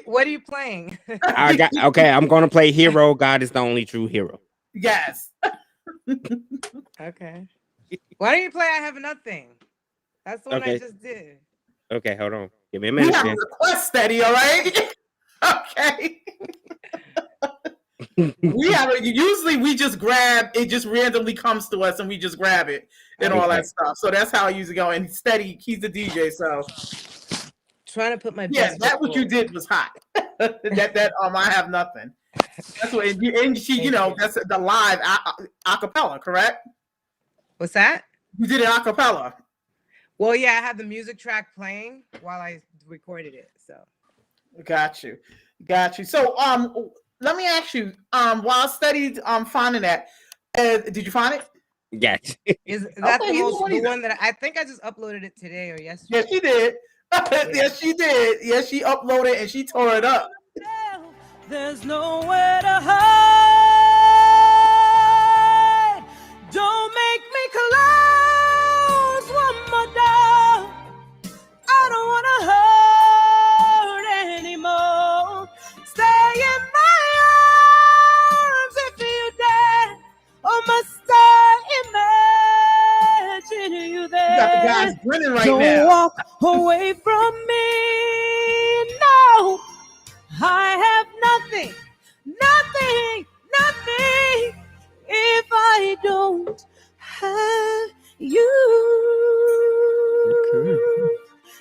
What are you playing? I'm gonna play Hero. God is the only true hero. Yes. Okay. Why don't you play I Have Nothing? That's the one I just did. Okay, hold on. Give me a minute. We have a request, Steady, all right? Okay. Usually we just grab it, just randomly comes to us and we just grab it and all that stuff. So that's how I usually go. And Steady, he's the DJ, so trying to put my that what you did was hot. that I Have Nothing. That's what and she that's the live acapella, correct? What's that? You did it acapella. Well, yeah, I had the music track playing while I recorded it. So got you. So let me ask you, while I studied finding that, did you find it? Yes. Is that the one that I think I just uploaded it today or yesterday? Yes, she did. Yes, she did. Yes, she uploaded and she tore it up. There's nowhere to hide. Don't make me close one more door. I don't want to hurt anymore. Stay in my arms if you dare. Or must I imagine you there? You got the guys grinning right don't now. Walk away from me. No, I have nothing if I don't have you. Okay.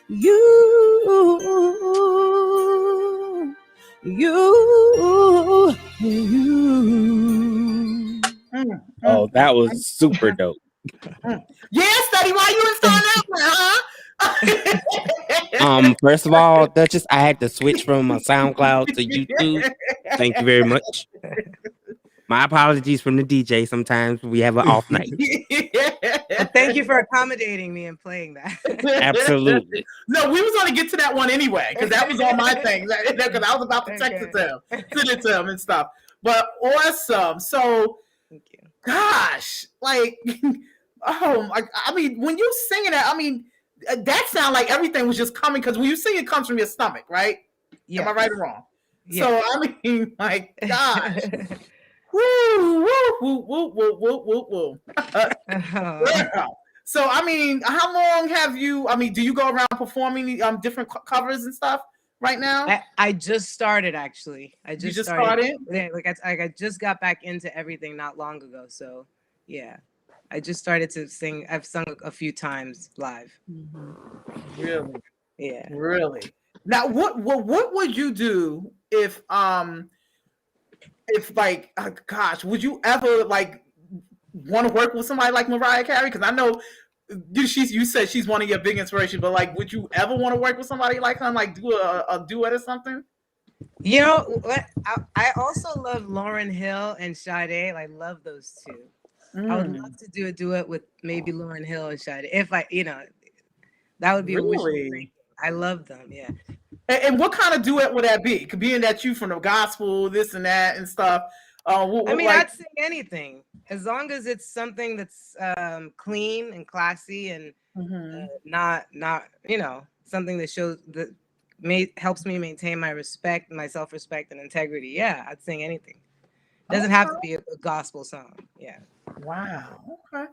You. Oh, that was super dope. Yeah, Steady, why you installing that one, huh? First of all, Duchess, I had to switch from my SoundCloud to YouTube. Thank you very much. My apologies from the DJ. Sometimes we have an off night. Well, thank you for accommodating me and playing that. Absolutely. No, we was going to get to that one anyway because that was on my thing. Because I was about to text it to him, send it to him and stuff. But awesome. So, thank you. Gosh, like, I mean, when you singing that, I mean, that sound like everything was just coming because when you sing, it comes from your stomach, right? Yeah. Am I right or wrong? Yeah. So I mean, like, gosh. Woo, woo, woo, woo, woo, woo, woo, woo. So, I mean, how long have you, do you go around performing different covers and stuff right now? I just started, actually. I just started? Yeah, I just got back into everything not long ago. So, yeah. I just started to sing. I've sung a few times live. Mm-hmm. Really? Yeah. Really? Now, what would you do if like, gosh, would you ever like want to work with somebody like Mariah Carey? Because I know you said she's one of your big inspirations, but like, would you ever want to work with somebody like her, and like do a duet or something? You know what? I also love Lauryn Hill and Sade. I love those two. I would love to do a duet with maybe Lauryn Hill and Sade. If I, That would be a wish. Really? I love them. Yeah. And what kind of duet would that be? Being that you from the gospel, this and that and stuff. I mean, I'd sing anything as long as it's something that's clean and classy and not something that shows that helps me maintain my respect, my self-respect and integrity. Yeah, I'd sing anything. Doesn't have to be a gospel song. Yeah. Wow. Okay.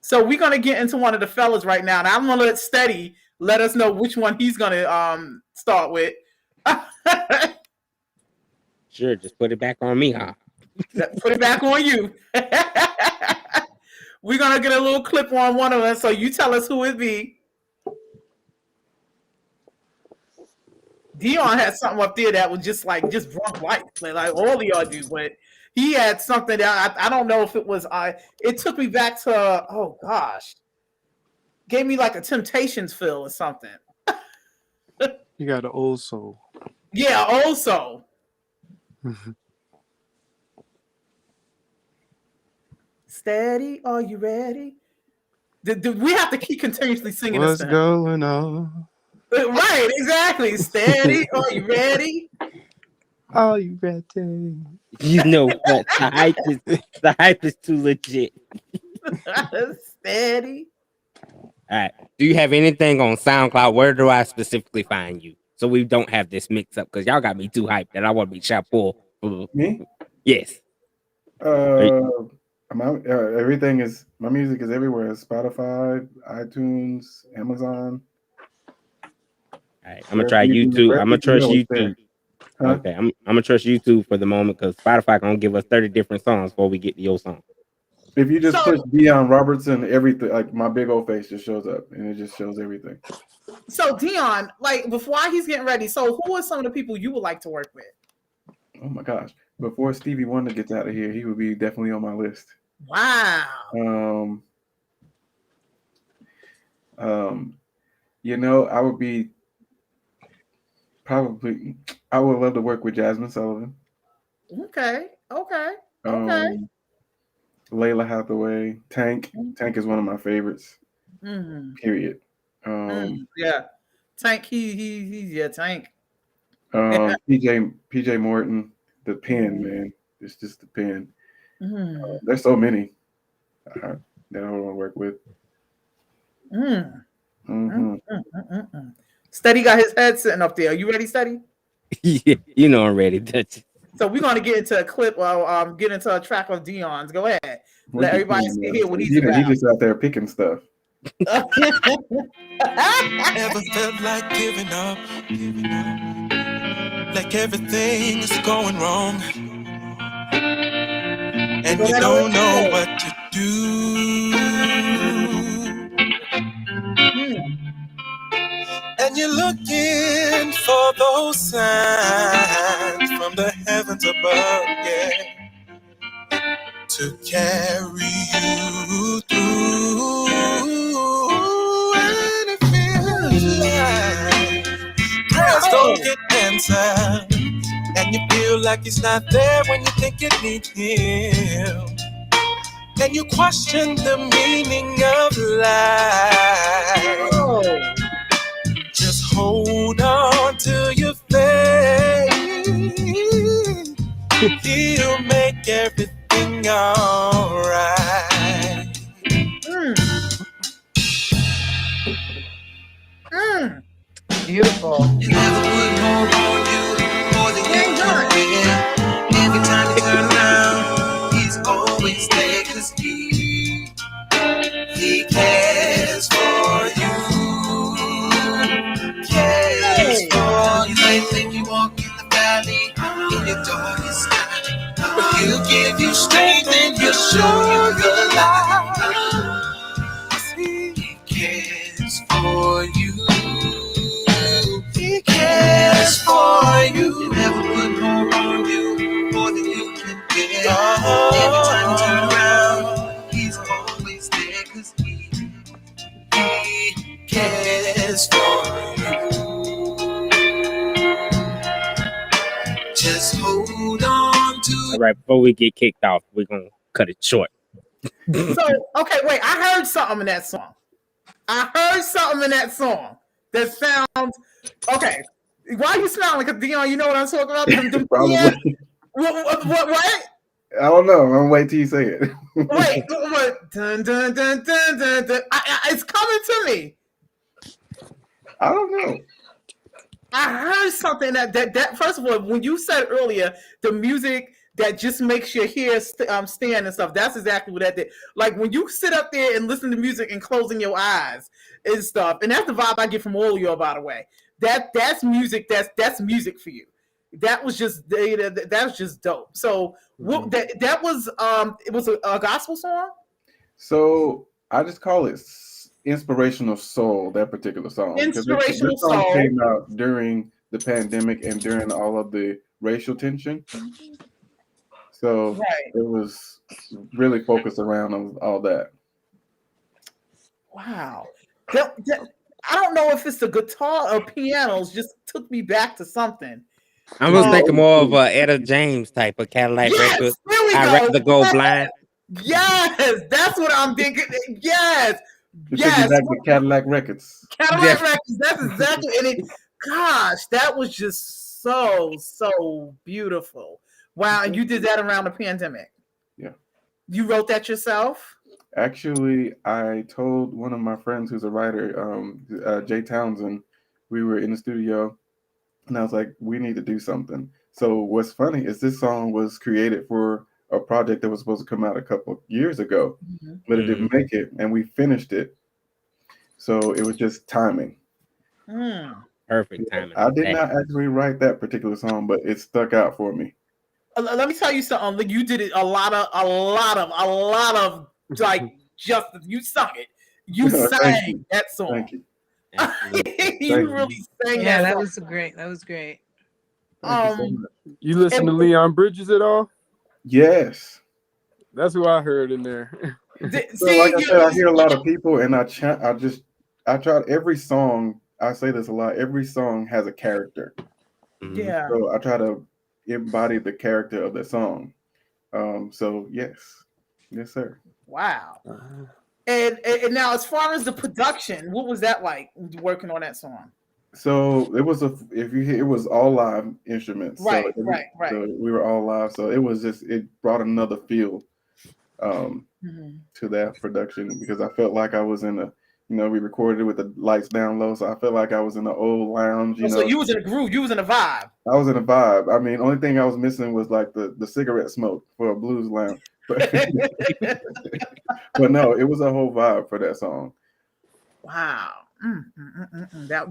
So we're gonna get into one of the fellas right now, and I'm gonna let Steady let us know which one he's gonna start with. Sure, just put it back on me, huh? Put it back on you. We're gonna get a little clip on one of us, so you tell us who it be. Deon had something up there that was just drunk life, like all of y'all do, but he had something that I don't know if it was it took me back to, oh gosh, gave me like a Temptations feel or something. You got an old soul. Yeah, old soul. Steady, are you ready? Do we have to keep continuously singing What's this? going on? Right, exactly. Steady, are you ready? Are you ready? You know what? The hype is too legit. Steady. All right. Do you have anything on SoundCloud? Where do I specifically find you? So we don't have this mix up because y'all got me too hyped that I want to be shot for. Me? Yes. Everything is, my music is everywhere. Spotify, iTunes, Amazon. All right, I'm gonna try YouTube. I'm gonna trust YouTube. Huh? Okay, I'm gonna trust YouTube for the moment because Spotify gonna give us 30 different songs before we get to your song. If you just push Deon Robertson, everything, like my big old face just shows up and it just shows everything. So Deon, like before he's getting ready, so who are some of the people you would like to work with? Oh my gosh. Before Stevie Wonder gets out of here, he would be definitely on my list. Wow. I would be I would love to work with Jasmine Sullivan. Okay. Layla Hathaway. Tank is one of my favorites. Period. Yeah. Tank, he's Tank. PJ Morton, the pen, man. It's just the pen. There's so many that I want to work with. Steady got his head sitting up there. Are you ready, Steady? Yeah, you know I'm ready. So we're gonna get into a clip. Get into a track of Deon's. Go ahead. Let everybody hear what he's about. He's just out there picking stuff. Never felt like giving up, like everything is going wrong, and you don't know what to do, and you're looking for those signs from the heavens above, yeah, to carry you through. And it feels like prayers don't get answered, and you feel like he's not there when you think you need him, and you question the meaning of life. Just hold on to your faith. He'll make everything alright. Beautiful. You never put more on you, more than you can bear. Every time you turn around, he's always there, 'cause he cares for you. Cares for you. When you walk in the valley, in your darkest night, he'll give you strength and he'll show you the light. He cares for you. He cares for you. You never put more on you, more than you can bear. Every time you turn around, he's always there, 'cause he cares for you. Just hold on to. All right, before we get kicked off, we're gonna cut it short. So, okay, wait. I heard something in that song. I heard something in that song that sounds okay. Why are you smiling? Because Deon, you know what I'm talking about. Probably. What? I don't know. I'm gonna wait till you say it. Wait, what? Dun, dun, dun, dun, dun, dun. It's coming to me. I don't know. I heard something that first of all, when you said earlier, the music that just makes your hair stand and stuff, that's exactly what that did. Like when you sit up there and listen to music and closing your eyes and stuff, and that's the vibe I get from all of y'all, by the way. That's music. That's music for you. That was just dope. So that was it was a gospel song. So I just call it inspirational soul. That particular song. Inspirational this song soul came out during the pandemic and during all of the racial tension. So it was really focused around on all that. Wow. I don't know if it's the guitar or pianos. Just took me back to something. I was thinking more of a Etta James type of Cadillac record. I'd rather go blind. Yes, that's what I'm thinking. Yes. Yes. Back to Cadillac Records. Cadillac Records. That's exactly it. Gosh, that was just so beautiful. Wow, and you did that around the pandemic. Yeah. You wrote that yourself? Actually, I told one of my friends who's a writer, Jay Townsend, we were in the studio, and I was like, we need to do something. So what's funny is this song was created for a project that was supposed to come out a couple of years ago, but it didn't make it, and we finished it. So it was just timing. Perfect timing. I did not actually write that particular song, but it stuck out for me. Let me tell you something. You did it a lot of like just you sung it. You sang that song. Thank you. You really sang that. Yeah, that song. was great. That was great. You listen to Leon Bridges at all? Yes. That's who I heard in there. So like I said, I hear a lot of people, and I tried every song. I say this a lot. Every song has a character. Yeah. So I try to embody the character of the song. So yes, sir. Wow. And now, as far as the production, what was that like working on that song? So it was it was all live instruments. Right, so right. So we were all live. So it brought another feel to that production, because I felt like I was in we recorded it with the lights down low. So I felt like I was in an old lounge. So you was in a groove. You was in a vibe. I was in a vibe. I mean, only thing I was missing was like the cigarette smoke for a blues lounge. But no, it was a whole vibe for that song. Wow. That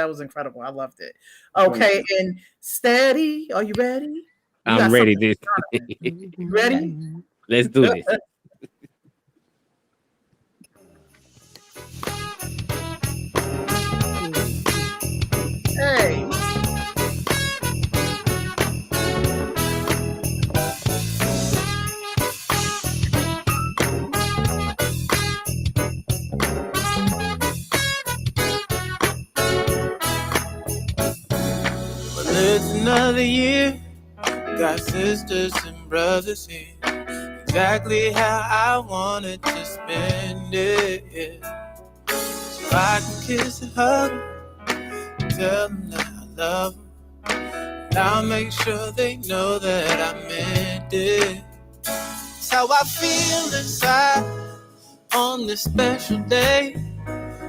was incredible. I loved it. Okay, and Steady, are you ready? I'm ready. You ready? Let's do this. Hey. It's another year, got sisters and brothers here, exactly how I wanted to spend it. So I can kiss and hug them, tell them that I love them, and I'll make sure they know that I meant it. It's how I feel inside on this special day.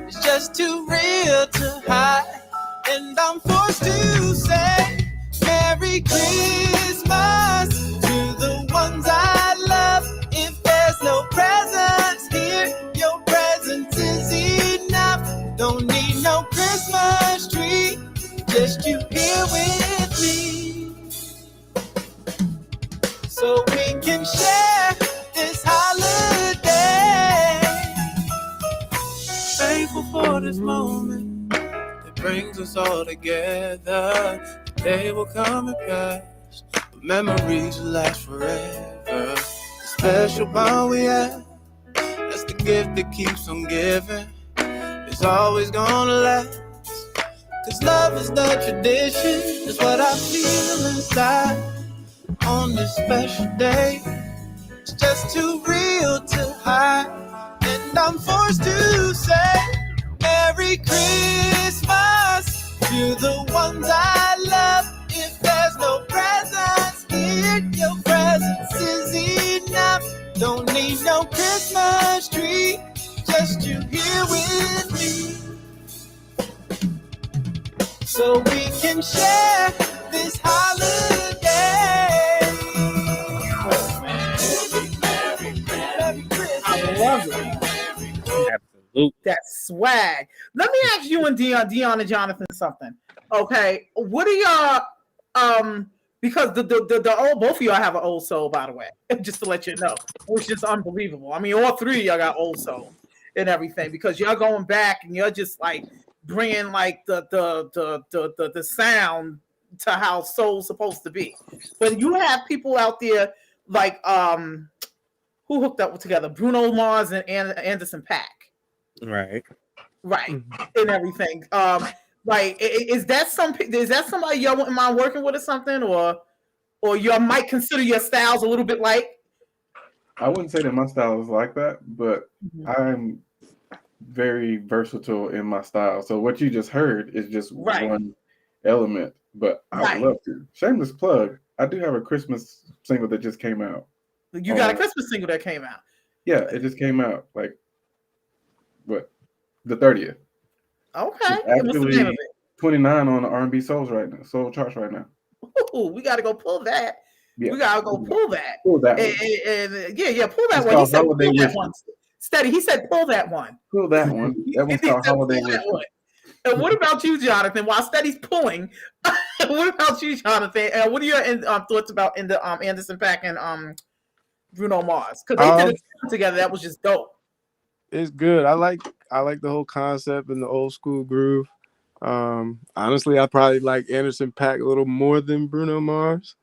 It's just too real to hide, and I'm forced to say Merry Christmas to the ones I love. If there's no presents here, your presence is enough. Don't need no Christmas tree, just you here with me, so we can share this holiday. Thankful for this moment that brings us all together. The day will come and pass, but memories will last forever. The special bond we have, that's the gift that keeps on giving. It's always gonna last, 'cause love is the tradition. It's what I feel inside on this special day. It's just too real to hide, and and I'm forced to say Merry Christmas to the ones I love. If there's no presents here, your presence is enough. Don't need no Christmas tree, just you here with me, so we can share this holiday. I love it. Absolutely. That's swag. Let me ask you and Deon and Jonathan something. Okay, what are y'all? Because the old, both of y'all have an old soul, by the way. Just to let you know, which is unbelievable. I mean, all three of y'all got old soul and everything, because y'all going back and you're just like bringing like the sound to how soul's supposed to be. But you have people out there like who hooked up together, Bruno Mars and Anderson .Paak. Right. And everything. Like, is that somebody y'all wouldn't mind working with or something, or y'all might consider your styles a little bit like? I wouldn't say that my style is like that, but I'm very versatile in my style. So what you just heard is just one element, but I would love to. Shameless plug. I do have a Christmas single that just came out. You got a Christmas single that came out? Yeah, it just came out like the 30th. Okay. It's What's the name of it? 29 on the R&B Soul charts right now. Ooh, we got to go pull that. Yeah. We got to go pull that. Pull that one. And yeah, pull that It's one. He said Holiday pull that Whisper. one. Steady. He said pull that one. Pull that one. That one's called Holiday Whisper. And what about you, Jonathan? While Steady's pulling, what about you, Jonathan? And what are your thoughts about in the Anderson .Paak and Bruno Mars? Because they did a song together that was just dope. It's good. I like the whole concept and the old school groove. Honestly, I probably like Anderson .Paak a little more than Bruno Mars.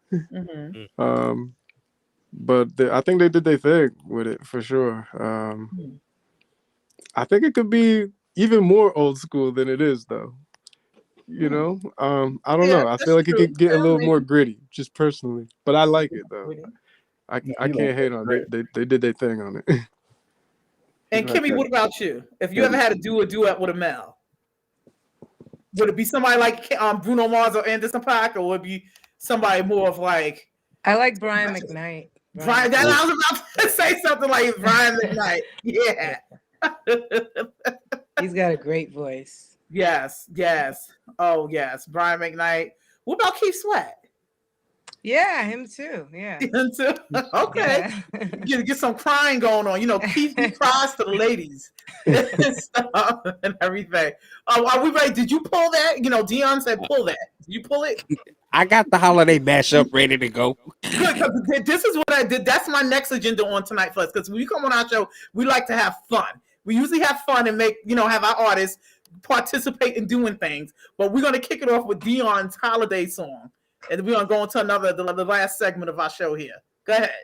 But I think they did their thing with it for sure. I think it could be even more old school than it is, though. You know, I don't know. I feel like it could get a little more gritty, just personally. But I like it though. I can't hate on it. They did their thing on it. And Kemi, what about you? If you ever had to do a duet with a male, would it be somebody like Bruno Mars or Anderson .Paak, or would it be somebody more of like? I like Brian McKnight. Brian, I was about to say something like Brian McKnight. Yeah. He's got a great voice. Yes. Oh, yes. Brian McKnight. What about Keith Sweat? Yeah, him too. Yeah. Him too? Okay. Yeah. Get some crying going on. You know, Keith cries to the ladies and stuff and everything. Are we ready? Did you pull that? You know, Deon said pull that. Did you pull it? I got the holiday mashup ready to go. Good, because this is what I did. That's my next agenda on Tonight Flex. Because when you come on our show, we like to have fun. We usually have fun and have our artists participate in doing things. But we're going to kick it off with Deon's holiday song. And we're going to go into the last segment of our show here. Go ahead.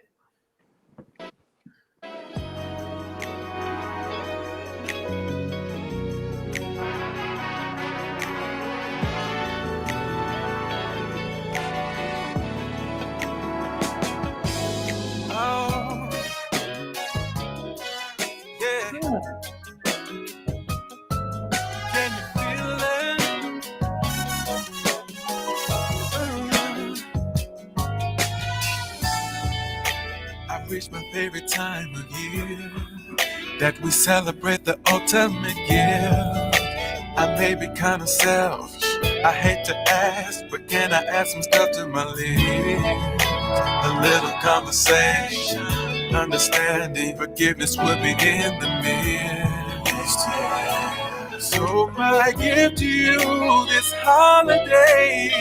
Reach my favorite time of year, that we celebrate the ultimate gift. I may be kind of selfish, I hate to ask, but can I add some stuff to my list? A little conversation, understanding, forgiveness would be in the midst. So my gift to you this holiday,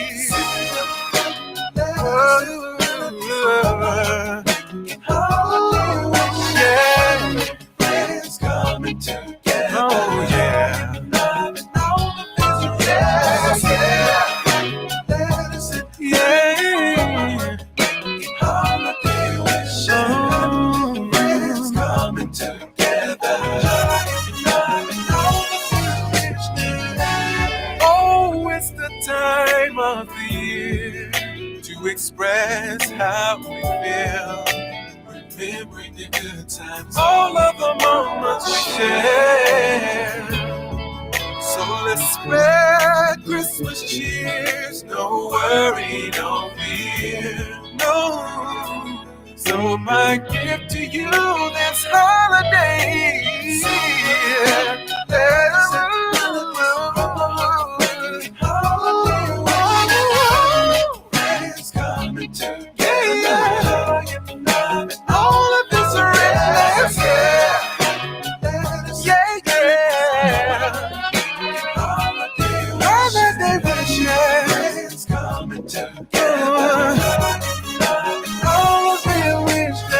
friends coming together. Oh yeah. Holiday wishing. Friends coming together. Oh, it's the time of the year to express how we feel. Remembering the good times, all of the moments we share. So let's spread Christmas cheers. No worry, no fear, no. So my gift to you this holiday. It's coming together. All of this rest, yeah, yeah. Holiday wishes, it's coming together. All of their wishes.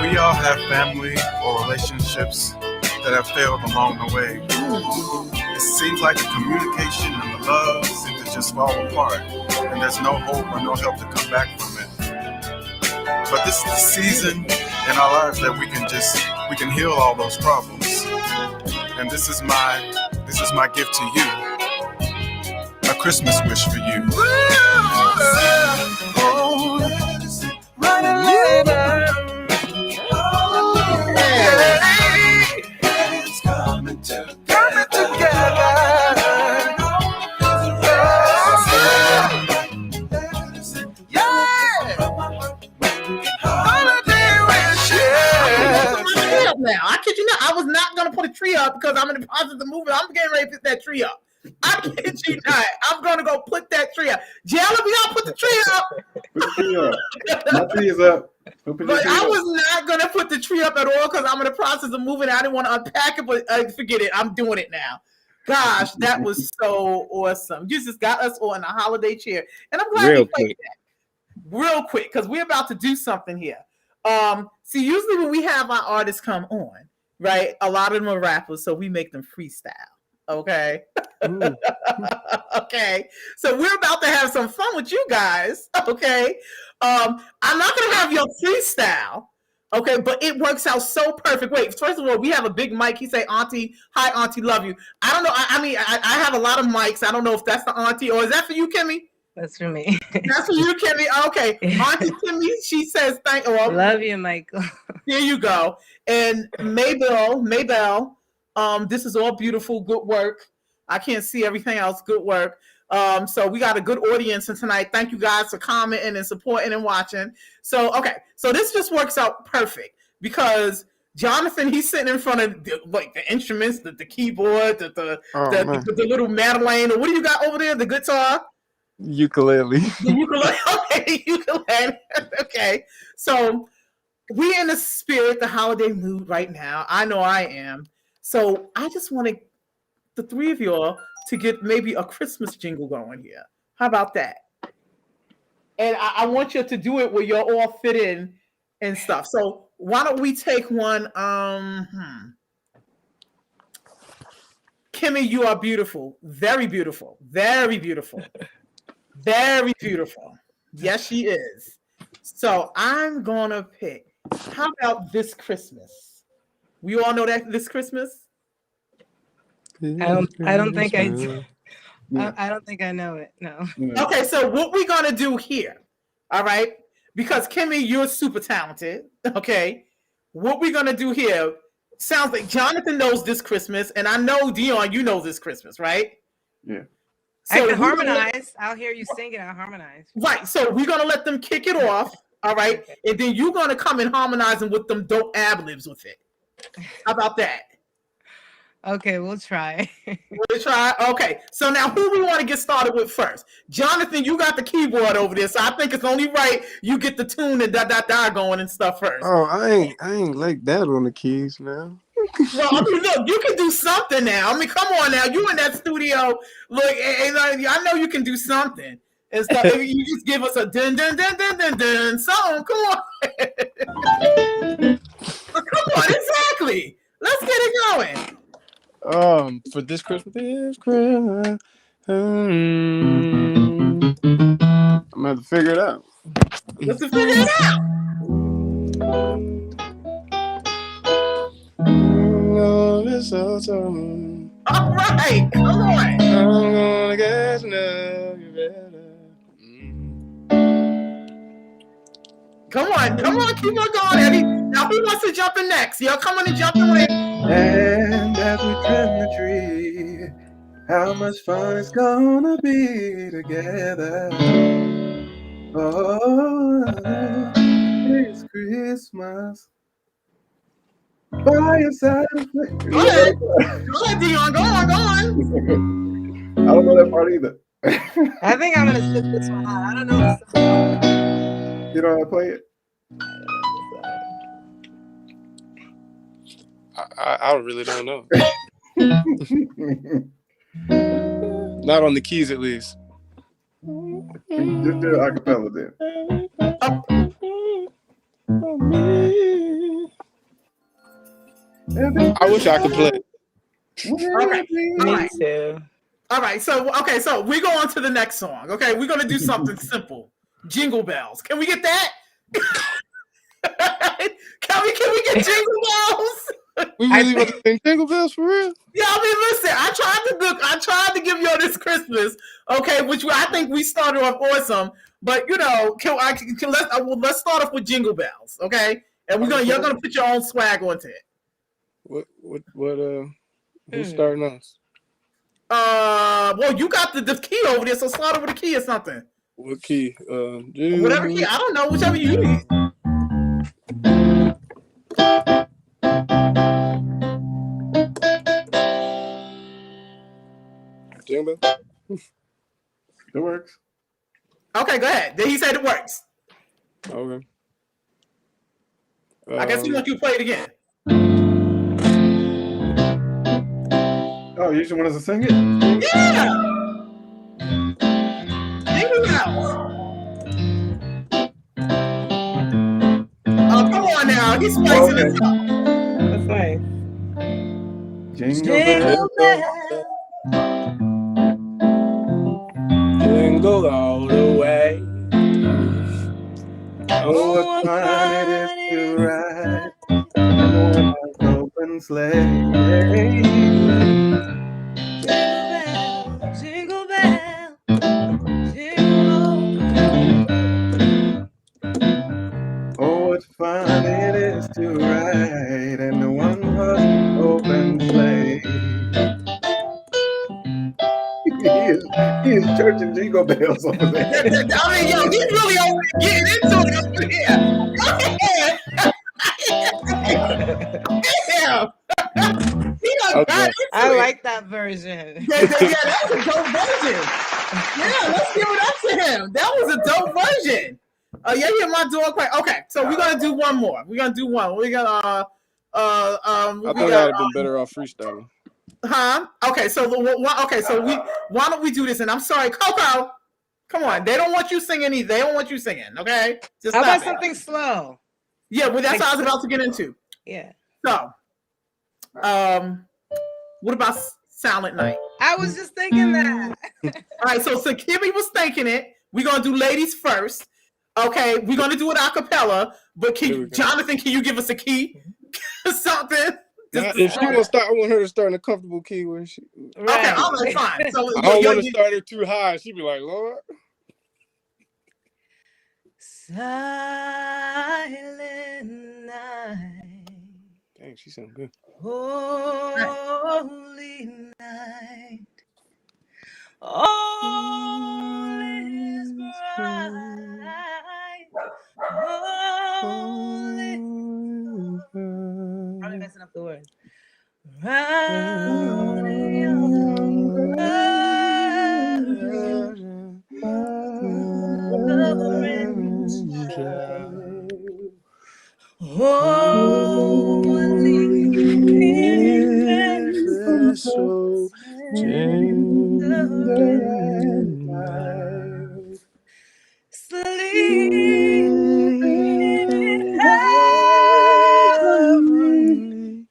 We all have family or relationships that have failed along the way. It seems like the communication and the love seem to just fall apart, and there's no hope or no help to come back from it. But this is the season in our lives that we can heal all those problems. And this is my gift to you. A Christmas wish for you. It's coming together. Now, I kid you not, I was not gonna put a tree up because I'm in the process of moving. I'm getting ready to put that tree up. I kid you not. I'm gonna go put that tree up. Jalen, we gotta put the tree up. Put the tree up. My tree is up. But I was not gonna put the tree up at all because I'm in the process of moving. I didn't want to unpack it, but forget it. I'm doing it now. Gosh, that was so awesome. You just got us all in a holiday cheer, and I'm glad you played that. Real quick, because we're about to do something here. See, usually when we have our artists come on, right, a lot of them are rappers, so we make them freestyle. Okay. Okay. So we're about to have some fun with you guys. Okay. I'm not gonna have your freestyle. Okay, but it works out so perfect. Wait, first of all, we have a big mic. He say, "Auntie, hi, Auntie, love you." I don't know. I have a lot of mics. I don't know if that's the Auntie or is that for you, Kemi? That's for me. That's for you, Kemi. Okay, Auntie Kemi. She says, "Thank you." Love you, Michael. There you go. And Maybell, this is all beautiful, good work. I can't see everything else. Good work. So we got a good audience tonight. Thank you guys for commenting and supporting and watching. So, okay. So this just works out perfect because Jonathan, he's sitting in front of the instruments, the keyboard, the little Madeleine. Or what do you got over there? The guitar? Ukulele. The ukulele. Okay, ukulele. Okay. So we're in the spirit, the holiday mood right now. I know I am. So I just want the three of y'all to get maybe a Christmas jingle going here. How about that? And I want you to do it where you're all fit in and stuff. So why don't we take one? Kemi, you are beautiful. Very beautiful. Very beautiful. Very beautiful. Yes, she is. So I'm gonna pick. How about This Christmas? We all know that This Christmas? I don't think I do. I don't think I know it. No. Okay, so what we're gonna do here, all right? Because Kemi, you're super talented. Okay, what we're gonna do here sounds like Jonathan knows This Christmas, and I know Deon, you know This Christmas, right? Yeah. So I can harmonize. I'll hear you sing it. I'll harmonize. Right. So we're gonna let them kick it off. All right, and then you're gonna come and harmonizing with them dope ad-libs with it. How about that? Okay, we'll try. We'll try. Okay, so now who we want to get started with first? Jonathan, you got the keyboard over there, so I think it's only right you get the tune and da going and stuff first. Oh, I ain't like that on the keys now. Well, I mean, look, you can do something now. I mean, come on now, you in that studio. Look, and I know you can do something and stuff. If you just give us a dun dun dun dun dun dun song. Come on, come on, exactly. Let's get it going. For this Christmas, I'm gonna have to figure it out. Let's figure it out. All right, come on. I'm gonna get to know you better. Come on, keep on going, Eddie. Now who wants to jump in next? Y'all come on and jump in. And as we trim the tree, how much fun it's gonna be together. Oh, it's Christmas. By your side. Go ahead, Deon. Go on. I don't know that part either. I think I'm gonna sit this one out. I don't know the song. You know how to play it? I really don't know. Not on the keys, at least. Just do a cappella then. I wish I could play. Okay. Me too. All right. So we go on to the next song. Okay, we're gonna do something simple. Jingle bells. Can we get that? Can we get jingle bells? We really want to sing Jingle Bells for real? Yeah, I mean, listen. I tried to give y'all this Christmas, okay, which I think we started off awesome. But you know, let's start off with Jingle Bells, okay? And you're gonna put your own swag onto it. Who's starting us? Well, you got the key over there, so start over the key or something. What key? Whatever key. I don't know, whichever you need. Jingle? It works. Okay, go ahead. Then he said it works. Okay. I guess he wants you to play it again. Oh, you just want us to sing it? Yeah! Jingle bells. Oh, come on now. He's spicing it up. That's nice. Jingle bells. Jingle all the way. Oh, what fun it is to ride in an open sleigh. Jingle bell, jingle. Oh, what fun it is to ride in a one-horse open sleigh. He is churching jingle bells over there. I mean, yo, he's really over getting into it over here. Go ahead. Okay. I like that version. Yeah, that was a dope version. Yeah, let's give it up to him. That was a dope version. Yeah, my dog quite. Okay, so we're gonna do one more. We're gonna do one. We got I think I'd have been better off freestyling. Huh? Okay, so why don't we do this? And I'm sorry, Coco. Come on, they don't want you singing either. They don't want you singing. Okay, just how about something slow? Yeah, well, that's what I was about to get into. Yeah. So, what about Silent Night? I was just thinking that. All right, so Kemi was thinking it. We're gonna do ladies first. Okay, we're gonna do it a cappella. But Jonathan, can you give us a key? Something. If she wants to start, I want her to start in a comfortable key where she. Right. Okay, all right, fine. So I don't want to start her too high. She'd be like, Lord. Silent night. Dang, she sounds good. Holy night. All is bright. Holy. Probably messing up the word. Round holy so tender and mild. Sleep in heavenly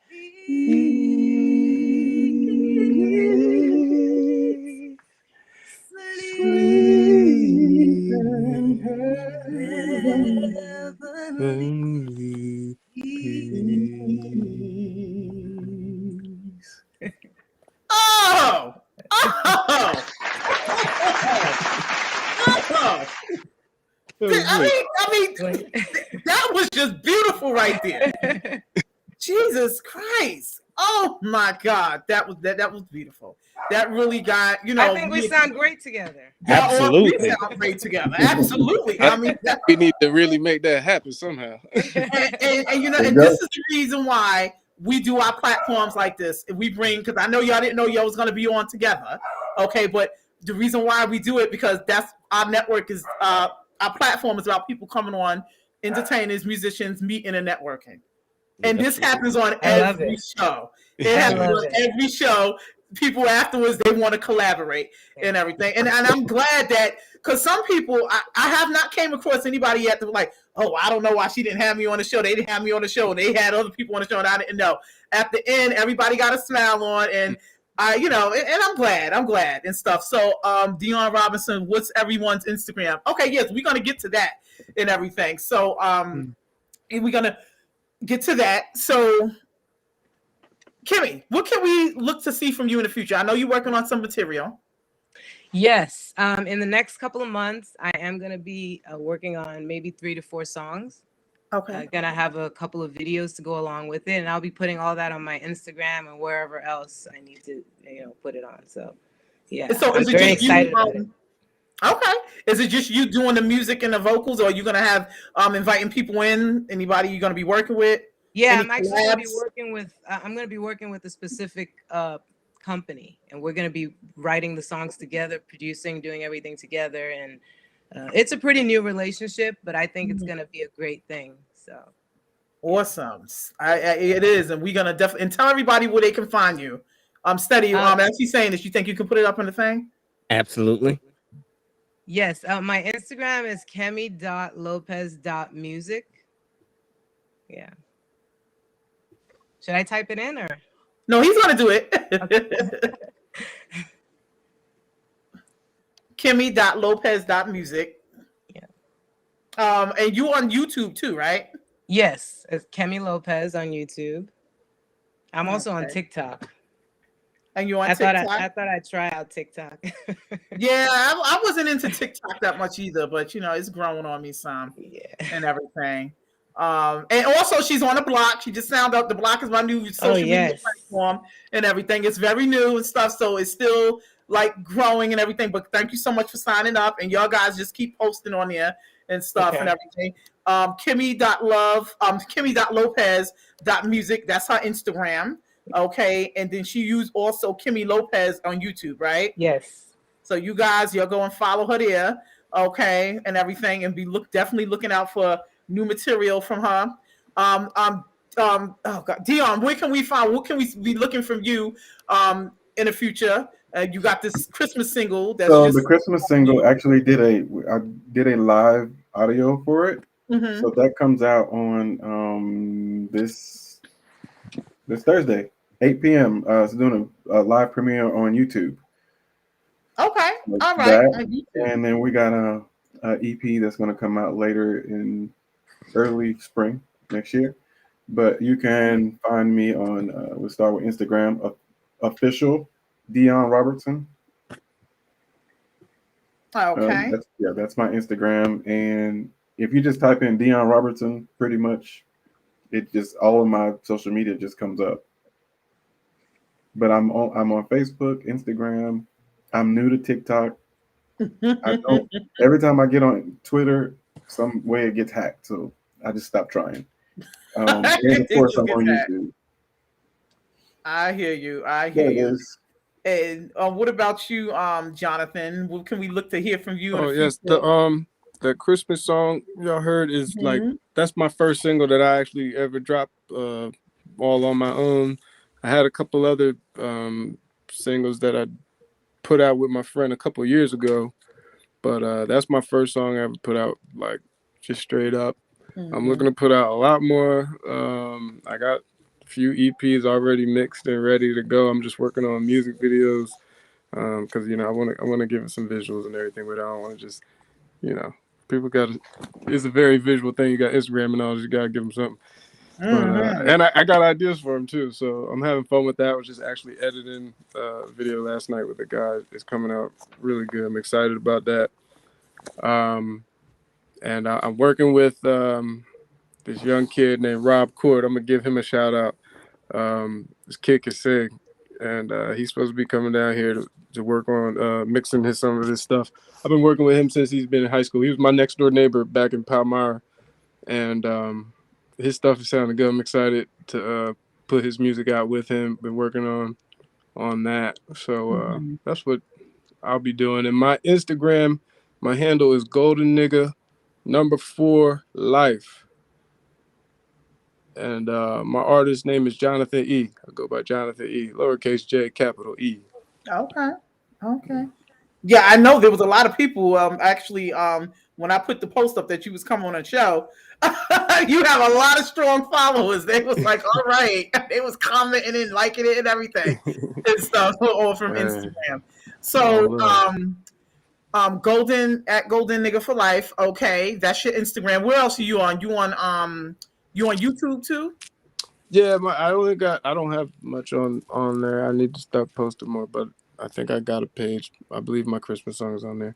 peace. Sleep in heavenly peace. Oh! I mean, that was just beautiful right there. Jesus Christ. Oh my God. That was beautiful. That really got, I think we sound great together. Absolutely. We sound great together. Absolutely. I mean, we need to really make that happen somehow. and you know, and this is the reason why we do our platforms like this. And we bring, because I know y'all didn't know y'all was going to be on together. Okay. But the reason why we do it, because that's our network is, our platform is about people coming on, entertainers, musicians, meeting and networking. And this happens on every show. It happens on every show. People afterwards, they want to collaborate and everything. And I'm glad that, because some people, I have not came across anybody yet that were like, oh, I don't know why she didn't have me on the show. They didn't have me on the show. They had other people on the show and I didn't know. At the end, everybody got a smile on, and you know, and I'm glad and stuff. So Deon Robertson, what's everyone's Instagram? Okay, yes, we're gonna get to that and everything. So we're gonna get to that. So Kemi, what can we look to see from you in the future? I know you're working on some material. Yes. In the next couple of months, I am going to be working on maybe 3 to 4 songs. Okay. Going to have a couple of videos to go along with it. And I'll be putting all that on my Instagram and wherever else I need to, you know, put it on. So, yeah. So I'm very excited about it. Okay. Is it just you doing the music and the vocals, or are you going to have inviting people in? Anybody you're going to be working with? Yeah, Any I'm actually going to be collabs? working with. I'm going to be working with a specific company, and we're going to be writing the songs together, producing, doing everything together, and it's a pretty new relationship, but I think it's going to be a great thing. So awesome. It is, and we're gonna definitely tell everybody where they can find you. Steady. As he's saying this, you think you can put it up in the thing? Absolutely. Yes, my Instagram is kemi.lopez.music. Yeah. Should I type it in or? No, he's gonna do it. Kemi.lopez.music. Yeah. And you on YouTube too, right? Yes, it's Kemi Lopez on YouTube. I'm also on TikTok. And you on TikTok? TikTok? I thought I'd try out TikTok. Yeah, I wasn't into TikTok that much either, but you know, it's growing on me some and everything. And also she's on the block. She just found out the block is my new social media platform and everything. It's very new and stuff, so it's still like growing and everything. But thank you so much for signing up, and y'all guys just keep posting on there and stuff and everything. Kemi.lopez.music. That's her Instagram. Okay, and then she used also Kemi Lopez on YouTube, right? Yes. So you guys, you'll go and follow her there, okay, and everything, and be definitely looking out for new material from her. Oh God, Deon, where can we find? What can we be looking from you in the future? You got this Christmas single. That's so the Christmas single actually I did a live audio for it. Mm-hmm. So that comes out on this Thursday, 8 p.m. It's doing a live premiere on YouTube. Okay, all right. And then we got a EP that's going to come out later in early spring next year. But you can find me on, we'll start with Instagram, official Deon Robertson. Okay. That's my Instagram. And if you just type in Deon Robertson, pretty much all of my social media just comes up. But I'm on Facebook, Instagram. I'm new to TikTok. Every time I get on Twitter, some way it gets hacked. So I just stopped trying. And of course, I'm on YouTube. I hear you. You. And what about you, Jonathan? What can we look to hear from you? Yes, the Christmas song y'all heard is like that's my first single that I actually ever dropped all on my own. I had a couple other singles that I put out with my friend a couple years ago, but that's my first song I ever put out, like just straight up. I'm looking to put out a lot more. I got a few EPs already mixed and ready to go. I'm just working on music videos because I want to give it some visuals and everything, but I don't want to just people it's a very visual thing. You got Instagram and all, you gotta give them something. And I got ideas for him too, so I'm having fun with that. I was just actually editing a video last night with a guy. It's coming out really good. I'm excited about that. and I'm working with this young kid named Rob Court. I'm gonna give him a shout out. This kid can sing, and he's supposed to be coming down here to work on mixing some of his stuff. I've been working with him since he's been in high school. He was my next door neighbor back in Palmyra, and his stuff is sounding good. I'm excited to put his music out with him. Been working on that, so that's what I'll be doing. And my Instagram, my handle is Golden Nigga #4 Life. And my artist name is Jonathan E. I go by Jonathan E. Lowercase J, capital E. Okay. Yeah, I know there was a lot of people actually when I put the post up that you was coming on a show. You have a lot of strong followers. They was like, all right. They was commenting and liking it and everything and stuff all from Instagram. So Golden Nigga for Life. Okay, that's your Instagram. Where else are you on? You on YouTube too? Yeah, I don't have much on there. I need to start posting more, but I think I got a page. I believe my Christmas song is on there.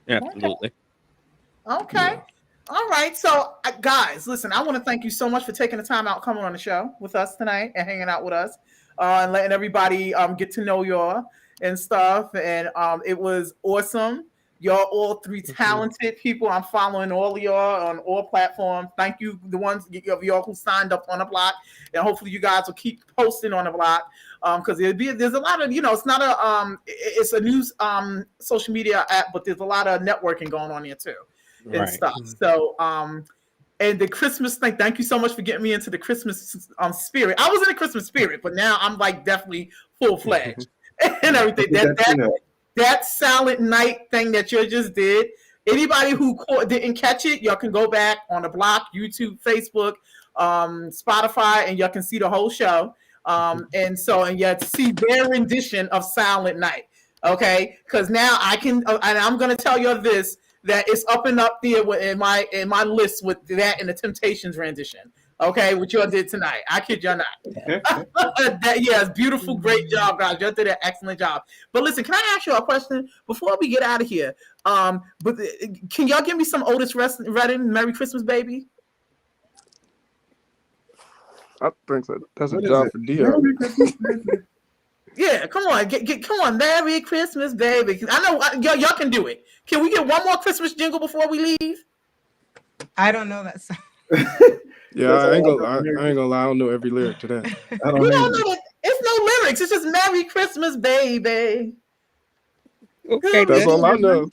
Absolutely. Okay. Yeah. All right. So, guys, listen, I want to thank you so much for taking the time out coming on the show with us tonight and hanging out with us and letting everybody get to know y'all and stuff. And it was awesome. Y'all all three talented people. I'm following all of y'all on all platforms. Thank you, the ones of y'all who signed up on the block. And hopefully you guys will keep posting on the block. Because there's a lot of, it's not it's a news social media app, but there's a lot of networking going on here too and stuff. So, and the Christmas thing, thank you so much for getting me into the Christmas spirit. I was in the Christmas spirit, but now I'm like definitely full-fledged and everything. That Silent Night thing that you just did, anybody who didn't catch it, y'all can go back on the block, YouTube, Facebook, Spotify, and y'all can see the whole show. And you see their rendition of Silent Night. Okay, because now I can, and I'm gonna tell you this, that it's up there in my list with that and the Temptations rendition. Okay, what y'all did tonight. I kid y'all not. It's beautiful, great job, guys. Y'all did an excellent job. But listen, can I ask you a question before we get out of here? But can y'all give me some Otis Redding, Merry Christmas, Baby? I think that's a job for Deon. Yeah, come on, come on, Merry Christmas, baby. I know y'all can do it. Can we get one more Christmas jingle before we leave? I don't know that song. Yeah, I ain't gonna lie. I don't know every lyric to that. You don't know that. It's no lyrics. It's just Merry Christmas, baby. Okay, that's all I know.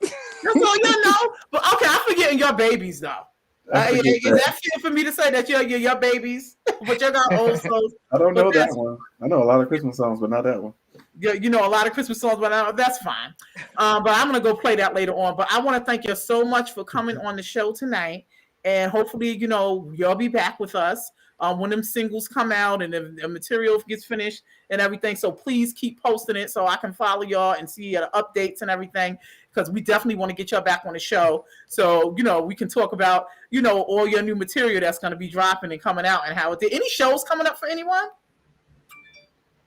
That's all y'all know. But okay, I'm forgetting your babies though. Is that fair for me to say that you're your babies? But you got old souls. I don't know that one. I know a lot of Christmas songs, but not that one. Yeah, you know a lot of Christmas songs, but that's fine. But I'm gonna go play that later on. But I want to thank you so much for coming on the show tonight. And hopefully, y'all be back with us when them singles come out and the material gets finished and everything. So please keep posting it so I can follow y'all and see the updates and everything, because we definitely want to get y'all back on the show. So, we can talk about, all your new material that's going to be dropping and coming out and how it did. Any shows coming up for anyone?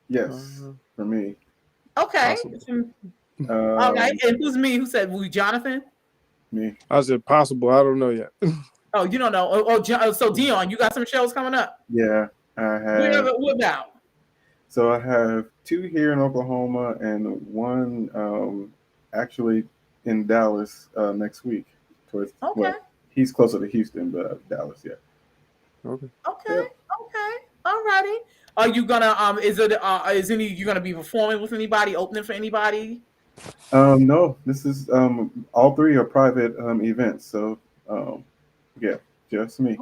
Yes, for me. Okay. All right. And who's me? Who said Jonathan? Me. I said possible. I don't know yet. Oh, you don't know. So Deon, you got some shows coming up? Yeah, I have. What about? So I have 2 here in Oklahoma and 1 actually in Dallas next week. Okay. Well, he's closer to Houston, but Dallas, yeah. Okay. All righty. Are you gonna you gonna be performing with anybody, opening for anybody? No, this is all 3 are private events. So yeah, just me.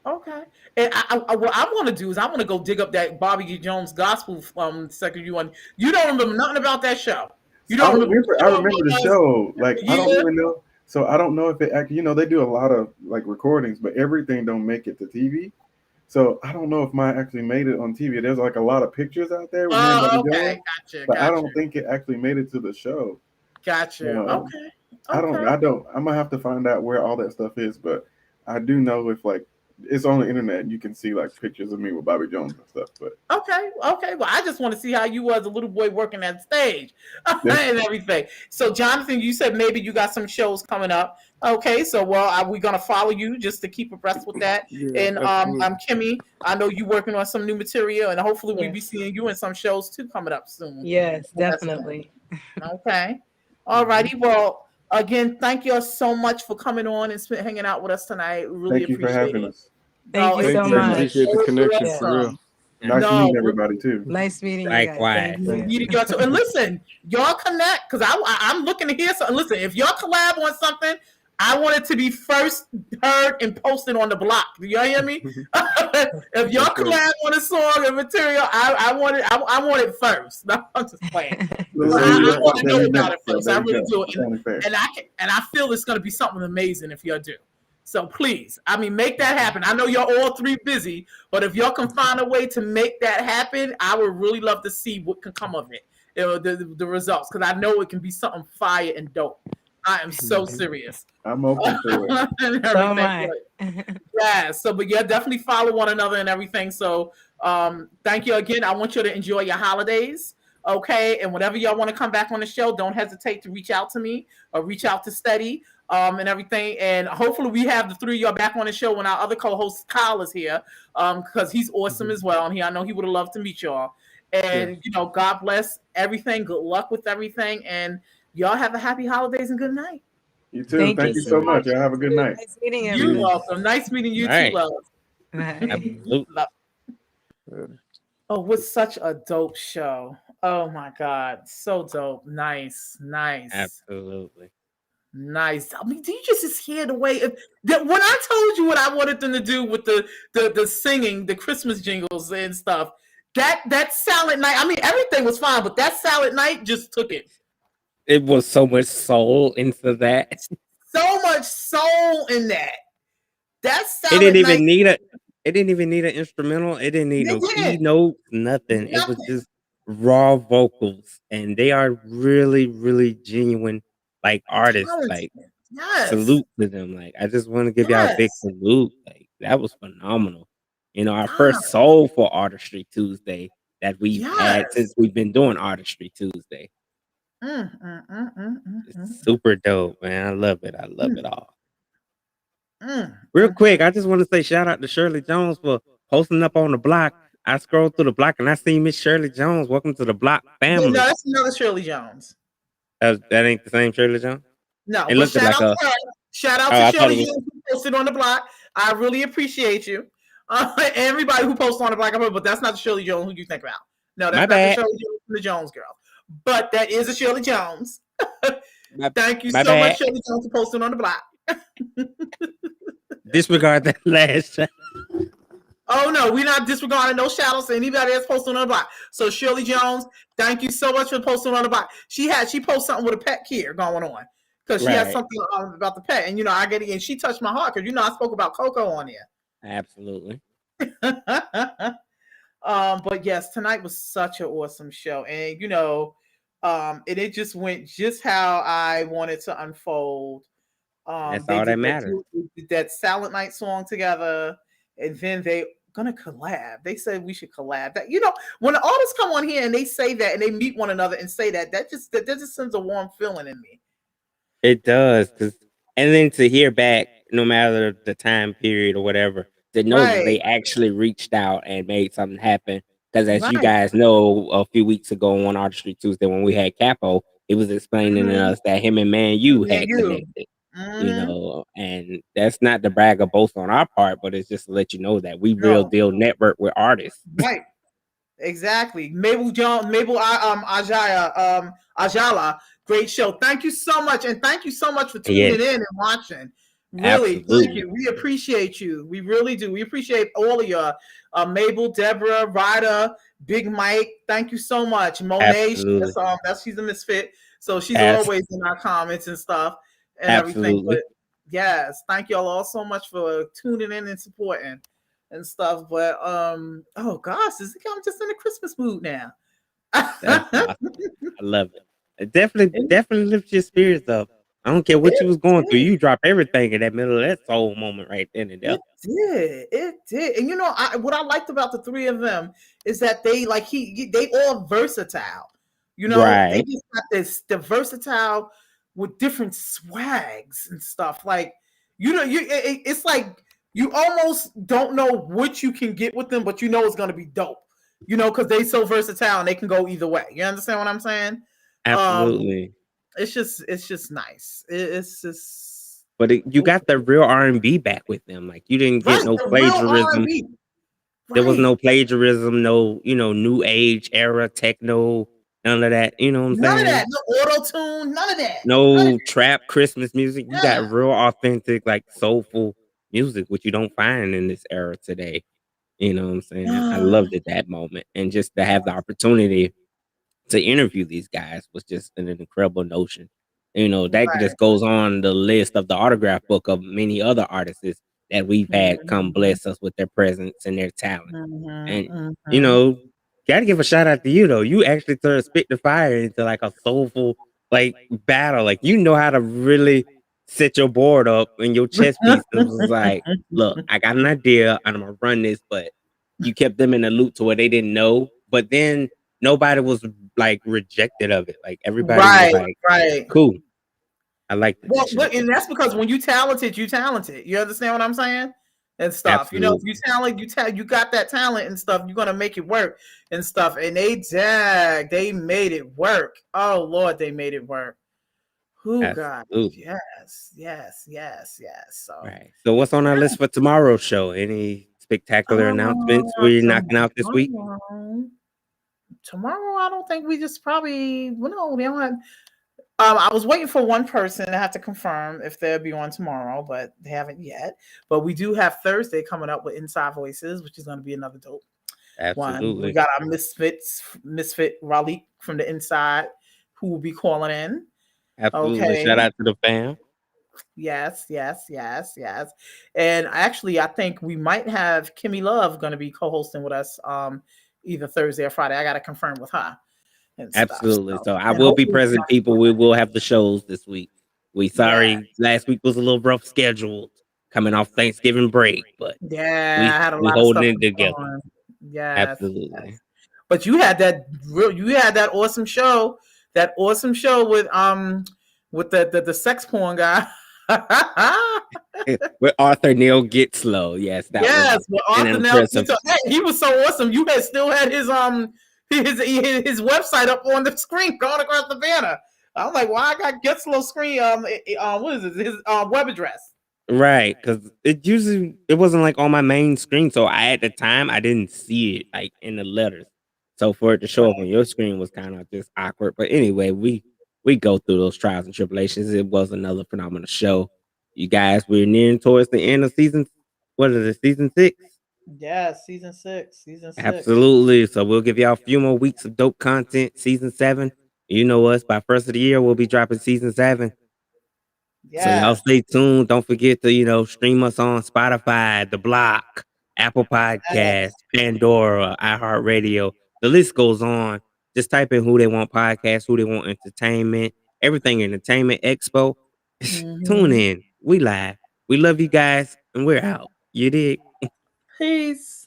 Okay. And what I want to do is I want to go dig up that Bobby Jones gospel second you on. You don't remember nothing about that show. You don't remember the show. Like I don't even know. So I don't know if it actually, they do a lot of like recordings, but everything don't make it to TV. So I don't know if mine actually made it on TV. There's like a lot of pictures out there. Okay, but I don't think it actually made it to the show. Gotcha. Okay. I don't. I'm gonna have to find out where all that stuff is, but I do know if like it's on the internet. You can see like pictures of me with Bobby Jones and stuff. But Okay. Well, I just want to see how you was a little boy working that stage and everything. So, Jonathan, you said maybe you got some shows coming up. Okay, so are we gonna follow you just to keep abreast with that? Yeah, And absolutely. I'm Kemi. I know you working on some new material, and hopefully we'll be Yes. seeing you in some shows too coming up soon. Yes, definitely. Okay. All righty. Well, again, thank you all so much for coming on and hanging out with us tonight. We really thank you for appreciate having it. us. Thank you so I much. appreciate the connection Yeah. for real. Nice meeting everybody too. Nice meeting you guys. Likewise. Thank you. Meeting y'all too. And listen, y'all connect because I'm looking to hear something. Listen, if y'all collab on something, I want it to be first heard and posted on the block. Do y'all hear me? If y'all collab on a song and material, I want it. I want it first. No, I'm just playing. I want to know about it first. I really do. And I feel it's going to be something amazing if y'all do. So please, I mean, make that happen. I know y'all all three busy, but if y'all can find a way to make that happen, I would really love to see what can come of it, the results, because I know it can be something fire and dope. I am so serious. I'm open to it. So am I. Yeah. So, but yeah, definitely follow one another and everything. So, thank you again. I want you to enjoy your holidays. Okay. And whenever y'all want to come back on the show, don't hesitate to reach out to me or reach out to Steady and everything. And hopefully we have the three of y'all back on the show when our other co-host Kyle is here because he's awesome as well. And I know he would have loved to meet y'all. And, God bless everything. Good luck with everything. And y'all have a happy holidays and good night. You too. Thank you so much. Y'all have a good night. Nice meeting you. You're welcome. Nice meeting you too, love. Oh, what's such a dope show. Oh my God. So dope. Nice. Absolutely. Nice. I mean, do you just hear the way that when I told you what I wanted them to do with the singing, the Christmas jingles and stuff, that Silent Night, I mean, everything was fine, but that Silent Night just took it. It was so much soul into that. So much soul in that. That Silent It didn't even Night. need an instrumental. It didn't need no keynote, nothing. It was just raw vocals, and they are really, really genuine, like artists. Like, salute to them. Like, I just want to give y'all a big salute. Like, that was phenomenal. Our first soulful Artistry Tuesday that we've had since we've been doing Artistry Tuesday. Super dope, man. I love it. I love it all. Real quick, I just want to say shout out to Shirley Jones for posting up on the block. I scrolled through the block and I seen Miss Shirley Jones. Welcome to the block family. No, that's another Shirley Jones. That ain't the same Shirley Jones? No, it looked like a... Shout out to Shirley Jones who posted on the block. I really appreciate you. Everybody who posted on the block, but that's not the Shirley Jones who you think about. No, that's not the Shirley Jones from the Jones girl. But that is a Shirley Jones. Thank you so much, Shirley Jones, for posting on the block. Disregard that last shot. Oh no, we're not disregarding no shout-outs to anybody that's posting on the block. So Shirley Jones, thank you so much for posting on the block. She posted something with a pet here going on because she has something about the pet, and I get it, and she touched my heart because I spoke about Coco on there. Absolutely. But yes, tonight was such an awesome show, and and it just went just how I wanted to unfold. That's all that matters. That Silent Night song together, and then they gonna collab. They said we should collab. That when the artists come on here and they say that and they meet one another and say that just sends a warm feeling in me. It does, and then to hear back, no matter the time period or whatever, to know that they actually reached out and made something happen. Because as you guys know, a few weeks ago on Artistry Tuesday when we had Capo, he was explaining to us that him and Man U had connected. And that's not to brag or boast on our part, but it's just to let you know that we real deal network with artists. Right. Exactly. Mabel Ajala, great show. Thank you so much. And thank you so much for tuning in and watching. Really, thank you. We appreciate you. We really do. We appreciate all of you. Mabel, Deborah, Ryder, Big Mike. Thank you so much. Monet, she's a misfit. So she's always in our comments and stuff and everything. But yes, thank y'all all so much for tuning in and supporting and stuff. But oh gosh, I'm just in a Christmas mood now. That's awesome. I love it. It definitely lifts your spirits up. I don't care what you It was going through. did. You drop everything in that middle of that soul moment right then and there. It did. It did. And what I liked about the three of them is that they they all versatile. They Right. just got the versatile with different swags and stuff. Like, it's like you almost don't know what you can get with them, but it's gonna be dope. Because they so versatile and they can go either way. You understand what I'm saying? Absolutely. It's just nice. It's just But you got the real R&B back with them. Like, you didn't get right. no The real plagiarism. R&B. There was Right. no plagiarism, no, new age era techno, none of that. You know what I'm None of saying? that. No auto tune. None of that. No trap Christmas music. You Yeah. got real authentic, like soulful music, which you don't find in this era today. You know what I'm saying? I loved it that moment. And just to have the opportunity to interview these guys was just an incredible notion. That Right. just goes on the list of the autograph book of many other artists that we've had come bless us with their presence and their talent. And gotta give a shout out to you though. You actually turned Spit the Fire into like a soulful like battle. Like, you know how to really set your board up and your chess piece. And it was like, look, I got an idea and I'm gonna run this, but you kept them in the loop to where they didn't know. But then nobody was like rejected of it. Like, everybody was Right. like, Right. cool. I like that. Well, shit. and that's because when you talented, you talented. You understand what I'm saying? And stuff. If Absolutely. you talent, you got that talent and stuff. You're gonna make it work and stuff. And they made it work. Oh Lord, they made it work. Who God? Absolutely. Yes. So Right. So what's on our list for tomorrow's show? Any spectacular announcements we're knocking out this week? Tomorrow, I don't think we just probably no, they don't have. I was waiting for one person. I have to confirm if they'll be on tomorrow, but they haven't yet. But we do have Thursday coming up with Inside Voices, which is going to be another dope one. We Absolutely. got our Misfit Raleigh from the inside, who will be calling in. Absolutely. Okay. Shout out to the fam. Yes. And actually, I think we might have Kemi Love going to be co-hosting with us either Thursday or Friday. I got to confirm with her. And stuff. Absolutely. So I and will be hopefully present, people. We will have the shows this week. Sorry, last week was a little rough scheduled coming off Thanksgiving break, but I had a we lot of holding stuff it together. going on. Yes. Absolutely. But you had that awesome show. That awesome show with the sex porn guy. With Arthur Neil Getslow. Yes, that was with an Arthur Neil. impressive. He was so awesome. You still had his website up on the screen going across the banner. I'm like, well, I got Getslow's screen. What is it? His web address. Right, because it wasn't like on my main screen, so at the time I didn't see it like in the letters. So for it to show up on your screen was kind of just awkward. But anyway, we go through those trials and tribulations. It was another phenomenal show. You guys, we're nearing towards the end of season. What is it? Season 6? Yeah, season 6. Absolutely. So we'll give y'all a few more weeks of dope content. Season 7. You know us. By first of the year, we'll be dropping season 7. So y'all stay tuned. Don't forget to, stream us on Spotify, The Block, Apple Podcasts, Pandora, iHeartRadio. The list goes on. Just type in Who They Want Podcast, Who They Want Entertainment, everything Entertainment Expo. Tune in. We live. We love you guys, and we're out. You dig? Peace.